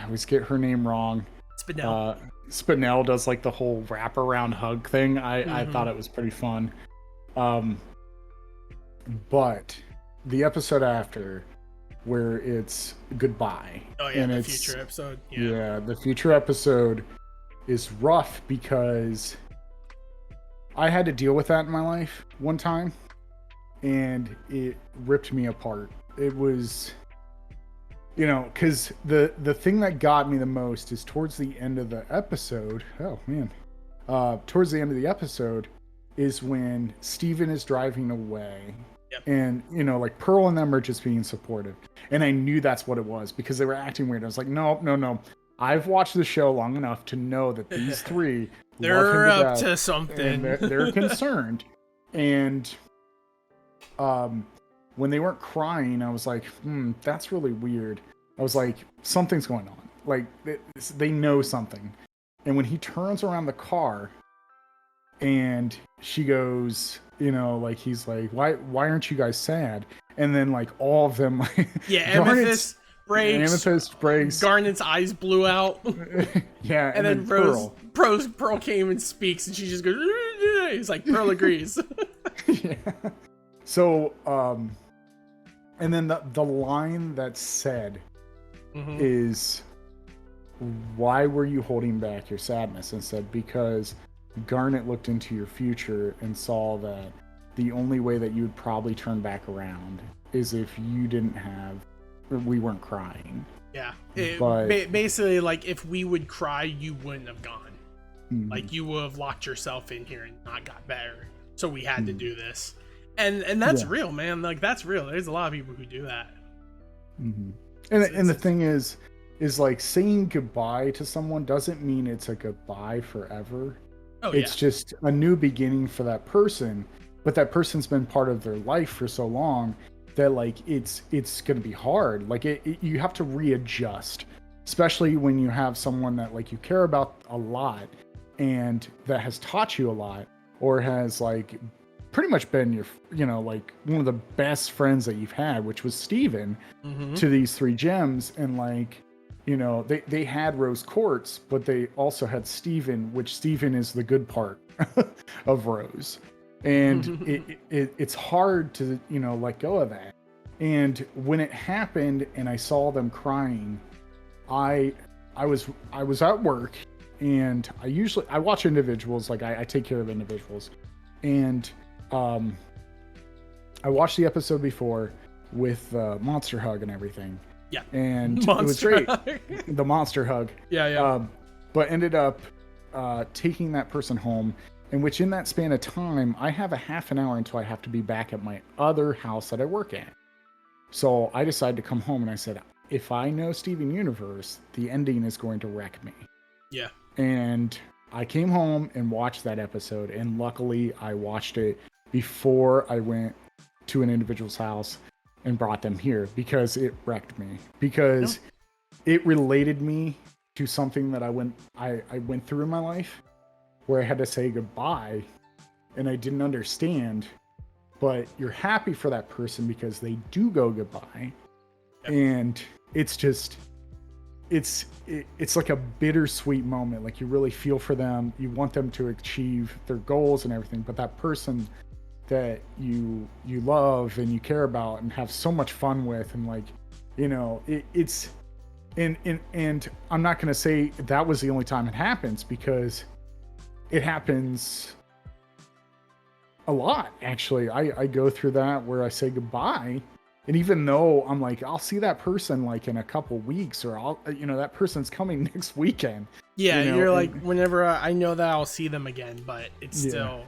always get her name wrong. Spinell does like the whole wraparound hug thing. I thought it was pretty fun. But the episode after, where it's goodbye. Oh yeah, and the future episode. Yeah, the future episode is rough because I had to deal with that in my life one time, and it ripped me apart. It was, because the thing that got me the most is towards the end of the episode. Oh man, towards the end of the episode is when Steven is driving away. Yep. And like Pearl and them are just being supportive, and I knew that's what it was because they were acting weird. I was like, no, I've watched the show long enough to know that these three they're up to something. They're concerned. And when they weren't crying, I was like, that's really weird. I was like, something's going on. Like they know something. And when he turns around the car and she goes, like he's like, why aren't you guys sad? And then like all of them, like, yeah, Amethyst breaks. Garnet's eyes blew out. Yeah, and then Pearl came and speaks, and she just goes. He's like, Pearl agrees. Yeah. So, and then the line that's said is, why were you holding back your sadness? And said, because Garnet looked into your future and saw that the only way that you would probably turn back around is if we weren't crying. Yeah. Basically, like, if we would cry, you wouldn't have gone. Like, you would have locked yourself in here and not got better. So we had to do this. And that's real, man. Like, that's real. There's a lot of people who do that. And the thing is like, saying goodbye to someone doesn't mean it's a goodbye forever. It's just a new beginning for that person. But that person's been part of their life for so long that, like, it's going to be hard. Like, you have to readjust, especially when you have someone that, like, you care about a lot and that has taught you a lot, or has, like, pretty much been your, like, one of the best friends that you've had, which was Steven, to these 3 gems. And, like, they had Rose Quartz, but they also had Steven, which Steven is the good part of Rose. And it's hard to, let go of that. And when it happened and I saw them crying, I was at work, and I watch individuals, like I take care of individuals. And I watched the episode before with Monster Hug and everything. Yeah. And it was great. The Monster Hug. Yeah. But ended up taking that person home, in which in that span of time, I have a half an hour until I have to be back at my other house that I work at. So I decided to come home, and I said, if I know Steven Universe, the ending is going to wreck me. Yeah. And I came home and watched that episode, and luckily I watched it before I went to an individual's house and brought them here, because it wrecked me. Because it related me to something that I went through in my life, where I had to say goodbye, and I didn't understand. But you're happy for that person because they do go goodbye. Yep. And it's just, it's like a bittersweet moment. Like, you really feel for them. You want them to achieve their goals and everything. But that person that you love and you care about and have so much fun with, and, like, it's, and I'm not going to say that was the only time it happens, because it happens a lot, actually. I go through that where I say goodbye, and even though I'm like, I'll see that person like in a couple weeks, or I'll, that person's coming next weekend. Yeah, you're like, whenever I know that I'll see them again, but it's still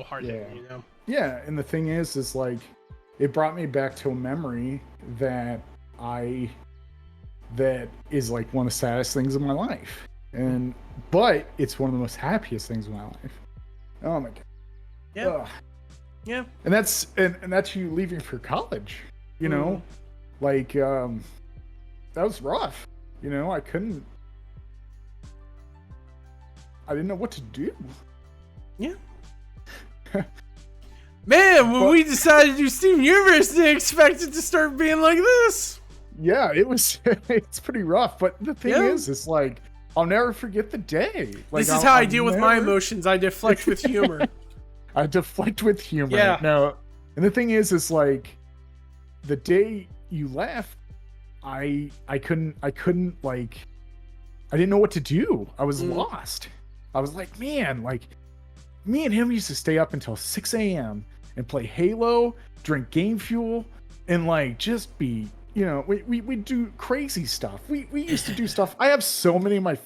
hard to, Yeah, and the thing is like, it brought me back to a memory that is like one of the saddest things in my life, but it's one of the most happiest things in my life. Oh my god. Yeah. Ugh. Yeah. And that's you leaving for college, like, that was rough. I didn't know what to do. Yeah. Man, when we decided to do Steven Universe, they expected to start being like this. Yeah, it's pretty rough. But the thing is, it's like, I'll never forget the day. Like, this is how I deal with my emotions. I deflect with humor. I deflect with humor. Yeah. No, and the thing is like, the day you left, I couldn't, like, I didn't know what to do. I was lost. I was like, man, like, me and him used to stay up until 6 a.m. and play Halo, drink Game Fuel, and, like, just be, we do crazy stuff. We used to do stuff. I have so many of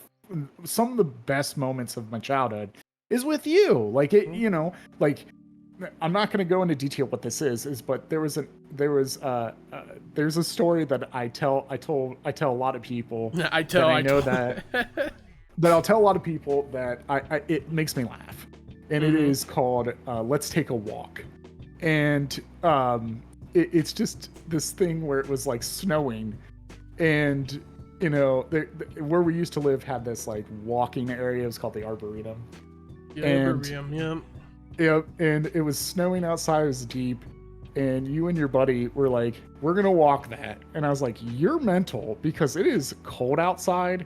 some of the best moments of my childhood is with you. Like, it, like, I'm not going to go into detail what this is, but there's a story that I tell a lot of people. That I'll tell a lot of people that it makes me laugh, and it is called "Let's Take a Walk," and it's just this thing where it was like snowing, and where we used to live had this like walking area. It was called the Arboretum. Yeah, And yeah. and it was snowing outside. It was deep, and you and your buddy were like, we're gonna walk that. And I was like, you're mental, because it is cold outside.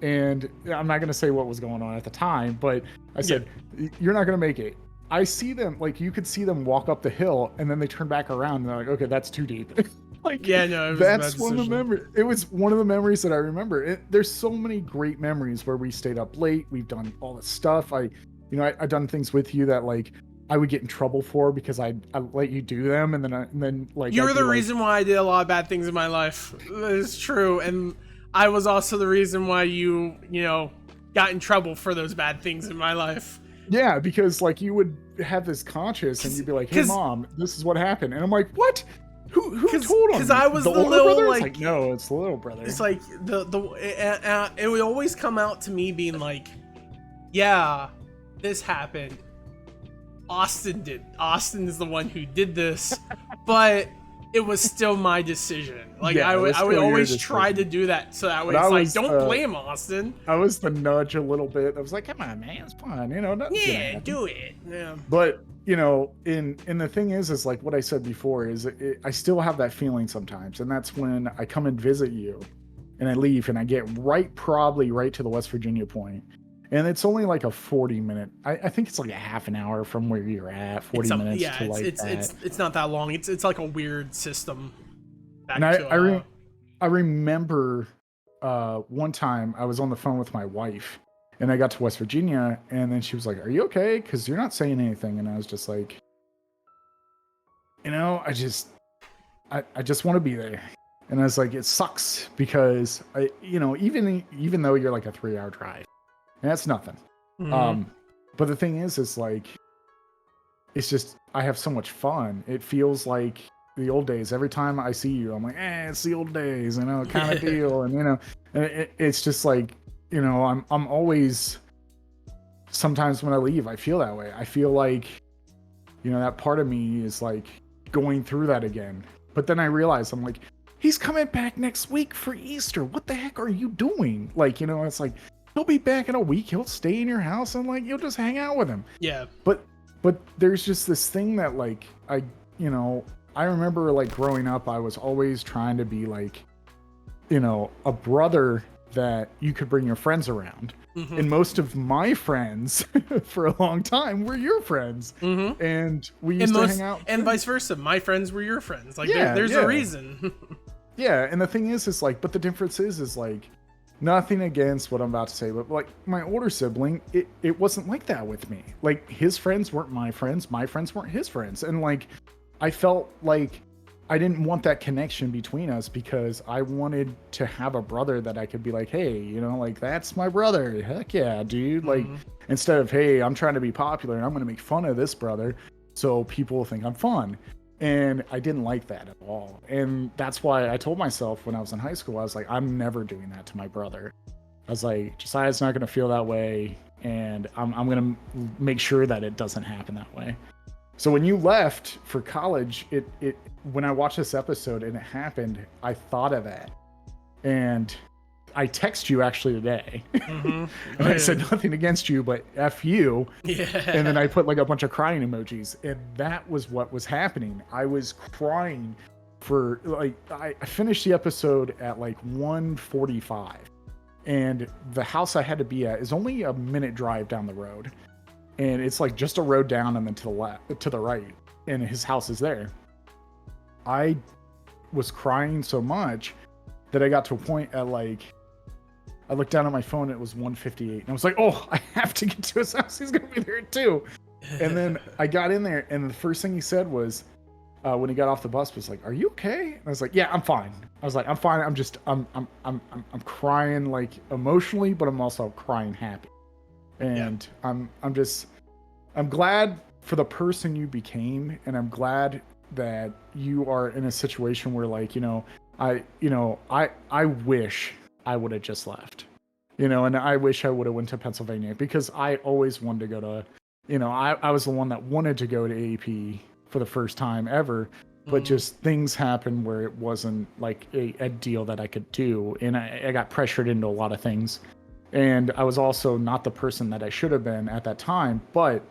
And I'm not gonna say what was going on at the time, but I said, you're not gonna make it. I see them, like, you could see them walk up the hill, and then they turn back around and they're like, okay, that's too deep. Like, yeah, no, that's one of the memories. It was one of the memories that I remember. There's so many great memories where we stayed up late. We've done all this stuff. I've done things with you that like I would get in trouble for because I let you do them, and then like you're the reason why I did a lot of bad things in my life. It's true, and I was also the reason why you got in trouble for those bad things in my life. Yeah, because like you would have this conscience and you'd be like, "Hey, mom, this is what happened," and I'm like, "What? Who told him?" Because I was the older little brother? like, it's like, no, it's the little brother. It's like it would always come out to me being like, yeah, this happened. Austin is the one who did this, but it was still my decision. Like, yeah, I would always try to do that, so that way it's like, don't blame Austin. I was the nudge a little bit. I was like, come on, man, it's fun, Yeah, do it. Yeah. But and the thing is like what I said before is I still have that feeling sometimes, and that's when I come and visit you, and I leave, and I get probably right to the West Virginia point. And it's only like a 40-minute. I think it's like a half an hour from where you're at. 40 minutes. Yeah, it's not that long. It's like a weird system. And I remember one time I was on the phone with my wife, and I got to West Virginia, and then she was like, "Are you okay? Because you're not saying anything." And I was just like, I just want to be there. And I was like, it sucks because even though you're like a 3-hour drive. And that's nothing. Mm-hmm. But the thing is like, it's just, I have so much fun. It feels like the old days. Every time I see you, I'm like, it's the old days, kind of deal. And, and it's just like, I'm always, sometimes when I leave, I feel that way. I feel like, that part of me is like going through that again. But then I realize, I'm like, he's coming back next week for Easter. What the heck are you doing? Like, it's like, he'll be back in a week. He'll stay in your house and like you'll just hang out with him. Yeah. But there's just this thing that like I remember like growing up, I was always trying to be like, a brother that you could bring your friends around. Mm-hmm. And most of my friends for a long time were your friends. Mm-hmm. And we used to hang out. And vice versa. My friends were your friends. Like there's a reason. Yeah. And the thing is like, but the difference is like, nothing against what I'm about to say, but like my older sibling, it wasn't like that with me. Like his friends weren't my friends weren't his friends. And like, I felt like I didn't want that connection between us because I wanted to have a brother that I could be like, hey, like that's my brother. Heck yeah, dude. Like instead of, hey, I'm trying to be popular and I'm going to make fun of this brother so people think I'm fun. And I didn't like that at all. And that's why I told myself when I was in high school, I was like, I'm never doing that to my brother. I was like, Josiah's not going to feel that way. And I'm going to make sure that it doesn't happen that way. So when you left for college, when I watched this episode and it happened, I thought of that. And I text you actually today. Mm-hmm. And I said nothing against you, but F you. Yeah. And then I put like a bunch of crying emojis. And that was what was happening. I was crying for like, I finished the episode at like 1:45. And the house I had to be at is only a minute drive down the road. And it's like just a road down and then to the right. And his house is there. I was crying so much that I got to a point at like, I looked down at my phone, it was 1:58. And I was like, oh, I have to get to his house. He's going to be there too. And then I got in there, and the first thing he said was, when he got off the bus, was like, are you okay? And I was like, yeah, I'm fine. I was like, I'm fine. I'm crying like emotionally, but I'm also crying happy. And yeah. I'm glad for the person you became. And I'm glad that you are in a situation where like, I wish I would have just left, and I wish I would have went to Pennsylvania because I always wanted to go to, I was the one that wanted to go to AEP for the first time ever. but just things happened where it wasn't like a deal that I could do. And I got pressured into a lot of things. And I was also not the person that I should have been at that time, but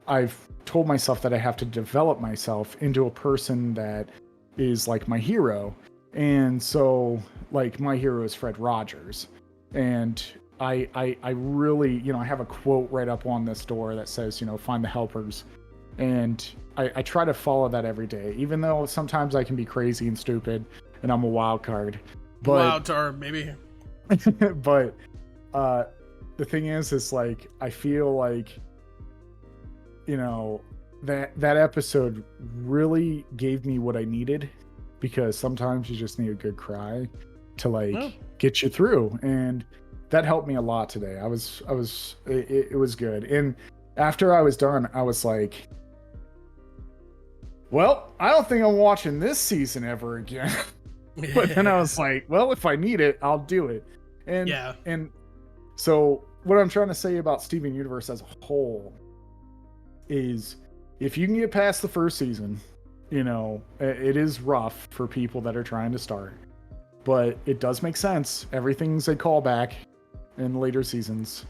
I've told myself that I have to develop myself into a person that is like my hero. And so like my hero is Fred Rogers. And I really, you know, I have a quote right up on this door that says, you know, find the helpers. And I try to follow that every day, even though sometimes I can be crazy and stupid and I'm a wild card. But, wild card, maybe. But the thing is like, I feel like, you know, that episode really gave me what I needed, because sometimes you just need a good cry to like get you through. And that helped me a lot today. It was good. And after I was done, I was like, well, I don't think I'm watching this season ever again. But then I was like, well, if I need it, I'll do it. And so what I'm trying to say about Steven Universe as a whole is, if you can get past the first season, you know, it is rough for people that are trying to start, but it does make sense. Everything's a callback in later seasons.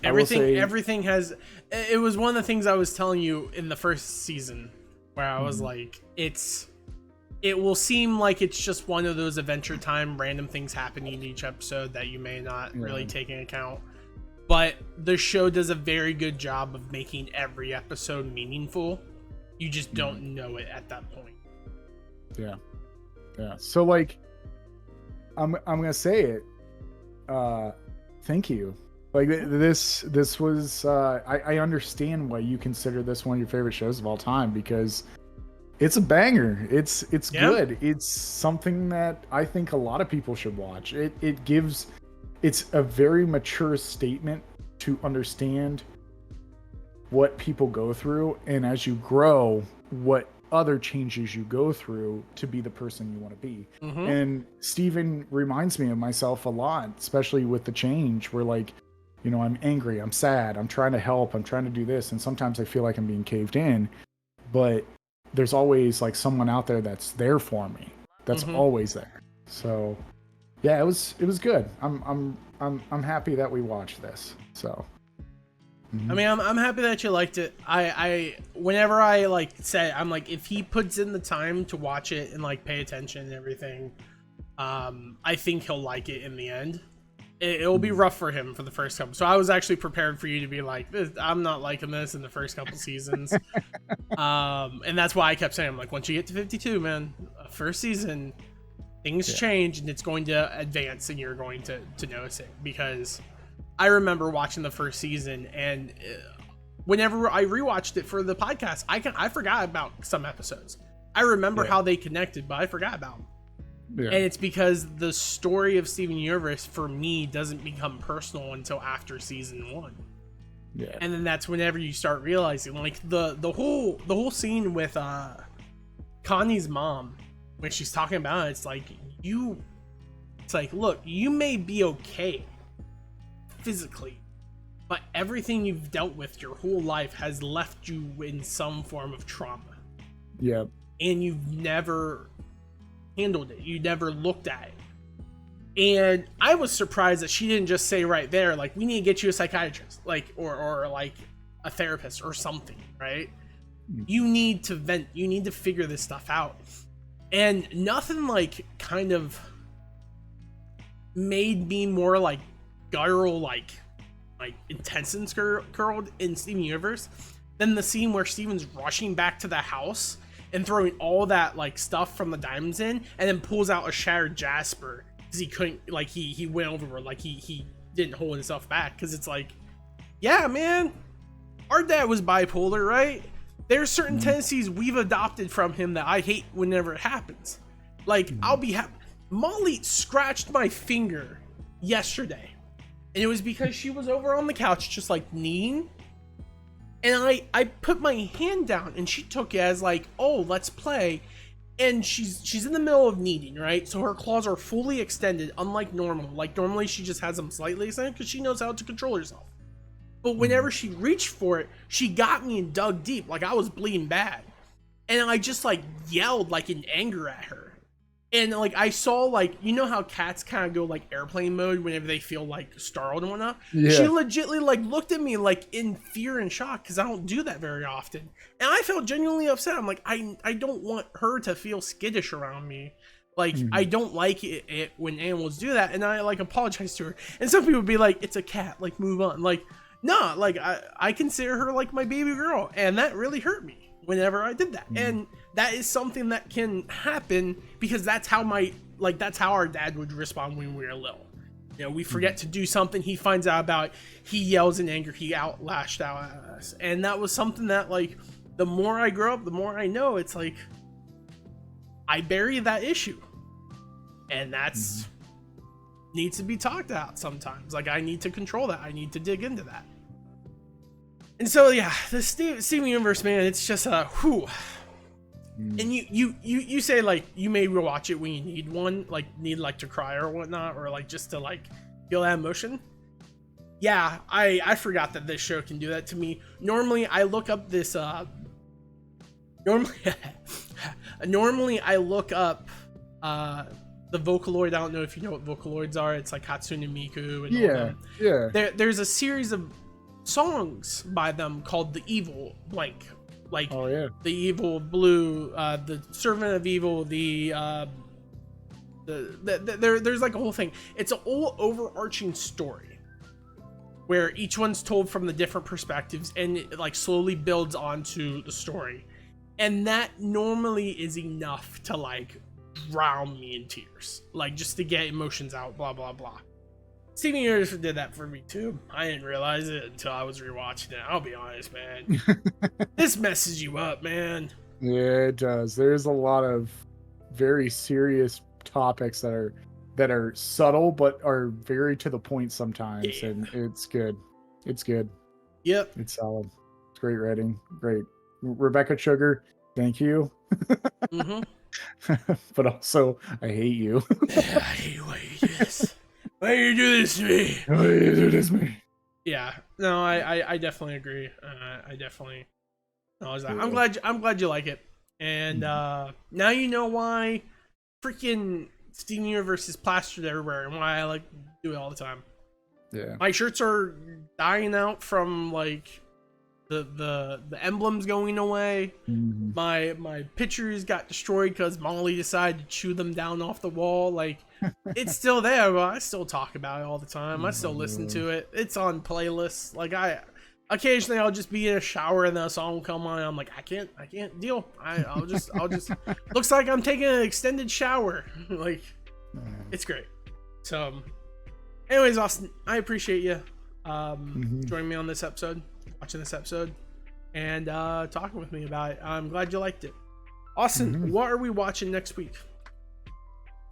Everything has. It was one of the things I was telling you in the first season, where I was like, it will seem like it's just one of those Adventure Time random things happening in each episode that you may not really take into account. But the show does a very good job of making every episode meaningful. You just don't know it at that point. Yeah. So like, I'm gonna say it. Thank you. Like this was. I understand why you consider this one of your favorite shows of all time, because it's a banger. It's good. It's something that I think a lot of people should watch. It's a very mature statement to understand what people go through, and as you grow, what other changes you go through to be the person you want to be. And Steven reminds me of myself a lot, especially with the change where, like, you know, I'm angry, I'm sad, I'm trying to help, I'm trying to do this, and sometimes I feel like I'm being caved in, but there's always like someone out there that's there for me. That's always there. So yeah, it was good. I'm happy that we watched this. So I mean, I'm happy that you liked it. I whenever I like say, I'm like, if he puts in the time to watch it and like pay attention and everything, I think he'll like it in the end. It'll be rough for him for the first couple. So I was actually prepared for you to be like, I'm not liking this in the first couple seasons. And that's why I kept saying, I'm like, once you get to 52, man, first season, things change and it's going to advance and you're going to notice it. Because I remember watching the first season, and whenever I rewatched it for the podcast, I forgot about some episodes. I remember how they connected, but I forgot about them. Yeah. And it's because the story of Steven Universe for me doesn't become personal until after season 1. Yeah. And then that's whenever you start realizing, like, the whole scene with Connie's mom, when she's talking about it, it's like, look, you may be okay physically, but everything you've dealt with your whole life has left you in some form of trauma. Yeah. And you've never handled it. You never looked at it. And I was surprised that she didn't just say right there, like, we need to get you a psychiatrist, like, or like a therapist or something, right? You need to vent. You need to figure this stuff out. And nothing like kind of made me more like guttural, like intense and curled in Steven Universe than the scene where Steven's rushing back to the house and throwing all that like stuff from the diamonds in, and then pulls out a shattered Jasper because he couldn't, like, he went overboard, like he didn't hold himself back. Because it's like, yeah, man, our dad was bipolar, right? There's certain tendencies we've adopted from him that I hate whenever it happens. Like, I'll be happy. Molly scratched my finger yesterday, and it was because she was over on the couch just like kneeing. And I put my hand down, and she took it as like, oh, let's play. And she's in the middle of kneading, right? So her claws are fully extended, unlike normal. Like, normally she just has them slightly extended because she knows how to control herself. But whenever she reached for it, she got me and dug deep, like I was bleeding bad. and I just like yelled like in anger at her. And like I saw, like, you know how cats kind of go like airplane mode whenever they feel like startled and whatnot. Yeah. She legitly like looked at me like in fear and shock because I don't do that very often, and I felt genuinely upset. I'm like, I don't want her to feel skittish around me. Like I don't like it when animals do that, and I like apologize to her. And some people would be like, it's a cat, like move on. Like, nah, like I consider her like my baby girl, and that really hurt me whenever I did that. And that is something that can happen because that's how that's how our dad would respond when we were little. You know, we forget to do something, he finds out about it, he yells in anger, he lashed out at us. And that was something that, like, the more I grow up, the more I know it's like I bury that issue. And that's needs to be talked about sometimes. Like, I need to control that. I need to dig into that. And so yeah, the Steven Universe, man, it's just whew. And you say like you may rewatch it when you need one, like need like to cry or whatnot, or like just to like feel that emotion. Yeah, I forgot that this show can do that to me. Normally I look up this normally I look up the Vocaloid. I don't know if you know what Vocaloids are. It's like Hatsune Miku and all them. Yeah. There's a series of songs by them called The Evil Blank. Like, oh yeah, the Evil Blue, the Servant of Evil, there's like a whole thing. It's a whole overarching story where each one's told from the different perspectives, and it like slowly builds onto the story. And that normally is enough to like drown me in tears, like just to get emotions out, blah blah blah. Steven Universe did that for me too. I didn't realize it until I was rewatching it. I'll be honest, man. This messes you up, man. Yeah, it does. There's a lot of very serious topics that are subtle but are very to the point sometimes, and it's good. It's good. Yep. It's solid. It's great writing. Great. Rebecca Sugar, thank you. But also, I hate you. I hate why you do this. Why you do this to me? Why you do this to me? Yeah, no, I definitely agree. I definitely acknowledge that. I'm glad you like it, and now you know why freaking Steven Universe is plastered everywhere and why I like do it all the time. Yeah, my shirts are dying out from like the emblems going away. My pictures got destroyed because Molly decided to chew them down off the wall. Like, it's still there, but I still talk about it all the time. I still listen to it. It's on playlists. Like, occasionally I'll just be in a shower and then a song will come on and I'm like, I can't deal. I'll just looks like I'm taking an extended shower. Like, it's great. So anyways, Austin, I appreciate you joining me on this episode, watching this episode, and talking with me about it. I'm glad you liked it. Austin, what are we watching next week?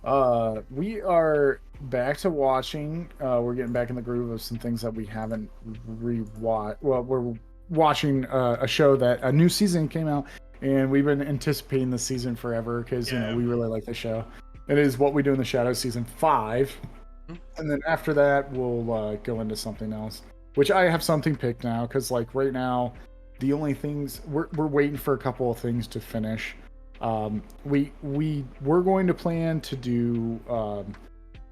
We are back to watching. We're getting back in the groove of some things that we haven't rewatched. Well, we're watching a show that a new season came out, and we've been anticipating the season forever because you know we really like the show. It is What We Do in the Shadows season 5, and then after that we'll go into something else. Which I have something picked now because like right now, the only things we're waiting for a couple of things to finish. We're going to plan to do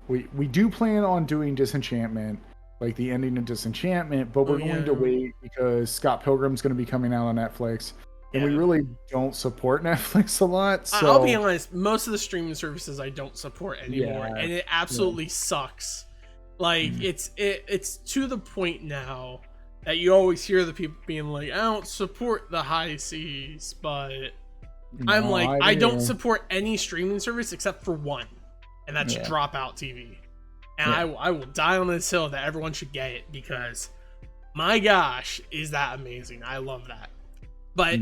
we do plan on doing Disenchantment, like the ending of Disenchantment, but we're going to wait because Scott Pilgrim's going to be coming out on Netflix, and we really don't support Netflix a lot. So I'll be honest, most of the streaming services I don't support anymore, and it absolutely sucks. Like it's to the point now that you always hear the people being like, I don't support the high seas, but I'm like, I don't support any streaming service except for one, and that's Dropout TV. And I will die on this hill that everyone should get it because, my gosh, is that amazing. I love that. But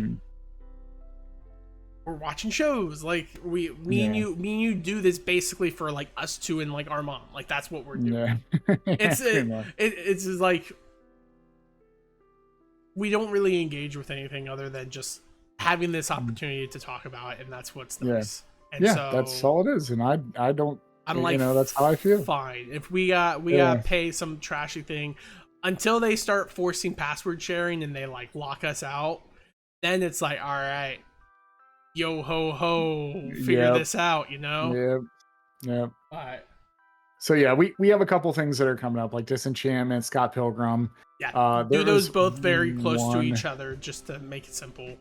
we're watching shows. Like, me and you do this basically for like us two and like our mom. Like, that's what we're doing. It's just like, we don't really engage with anything other than just having this opportunity to talk about it, and that's what's nice. And so, that's all it is. And I don't, I'm like, that's how I feel. Fine. If we gotta pay some trashy thing until they start forcing password sharing and they like lock us out, then it's like, all right, yo ho ho, figure this out, you know? Yep. Yep. All right. So yeah, we have a couple things that are coming up, like Disenchantment, Scott Pilgrim. Yeah, do There those was both very close to one- each other just to make it simple.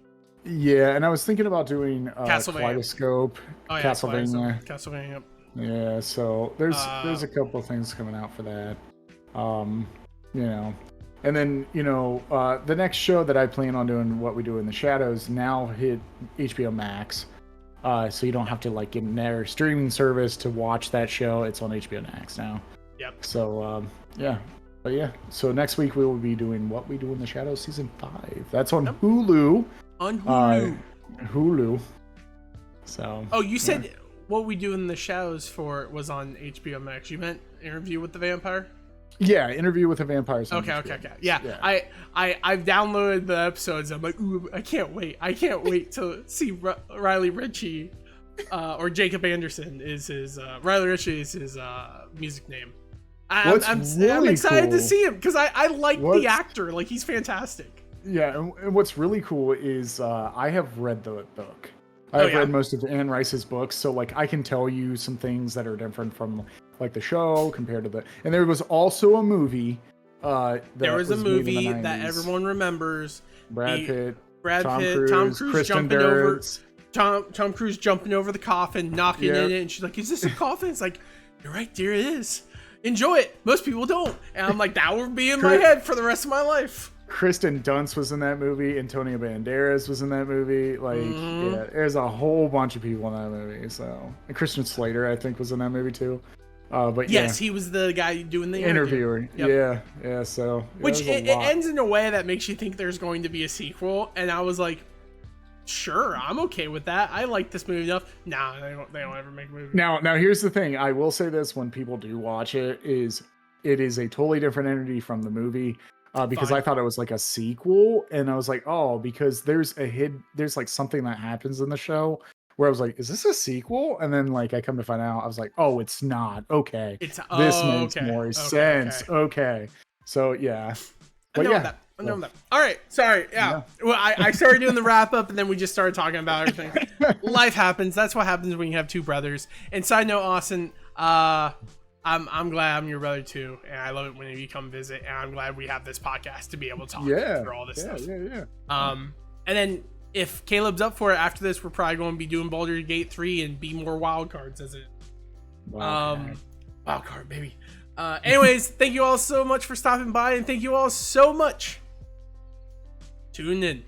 Yeah, and I was thinking about doing Castlevania. Kaleidoscope, Oh yeah, Castlevania. Castlevania. Yeah, so there's a couple things coming out for that. You know. And then, the next show that I plan on doing, What We Do in the Shadows, now hit HBO Max. So you don't have to like get in their streaming service to watch that show. It's on HBO Max now. Yep. So yeah. But yeah. So next week we will be doing What We Do in the Shadows season 5. That's on Hulu. On Hulu. Hulu. So. Oh, you said What We Do in the Shadows was on HBO Max. You meant Interview with the Vampire? Yeah, Interview with the Vampires. Okay. Yeah. I've downloaded the episodes. I'm like, ooh, I can't wait. I can't wait to see Riley Ritchie, or Jacob Anderson is his. Riley Ritchie is his music name. I'm excited to see him because I like the actor. Like, he's fantastic. Yeah, and what's really cool is I have read the book. I've read most of Anne Rice's books, so like I can tell you some things that are different from like the show compared to and there was also a movie. There was a movie that everyone remembers. Brad Pitt, Tom Cruise jumping over. Tom Cruise jumping over the coffin, knocking in it, and she's like, "Is this a coffin?" It's like, "You're right, dear, it is. Enjoy it." Most people don't, and I'm like, that would be in my head for the rest of my life. Kristen Dunst was in that movie. Antonio Banderas was in that movie. Like, yeah, there's a whole bunch of people in that movie. So, and Christian Slater, I think, was in that movie too. But yes, he was the guy doing the interviewer. Yep. Yeah. So, which it ends in a way that makes you think there's going to be a sequel, and I was like, sure, I'm okay with that. I like this movie enough. Nah, they don't ever make movies. Now, here's the thing. I will say this: when people do watch it, it is a totally different entity from the movie. Because I thought it was like a sequel, and I was like, oh, because there's like something that happens in the show where I was like, is this a sequel? And then like I come to find out, I was like, oh, it's not. Okay, this makes more sense. Okay. So yeah, but I know that. All right, sorry. Yeah. Well, I started doing the wrap up, and then we just started talking about everything. Life happens. That's what happens when you have two brothers. And side note, Austin, I'm glad I'm your brother too, and I love it when you come visit, and I'm glad we have this podcast to be able to talk through all this stuff. Yeah. And then if Caleb's up for it after this, we're probably going to be doing Baldur's Gate 3 and be more wild cards as it. Wild card, baby. Anyways, thank you all so much for stopping by, and thank you all so much. Tune in.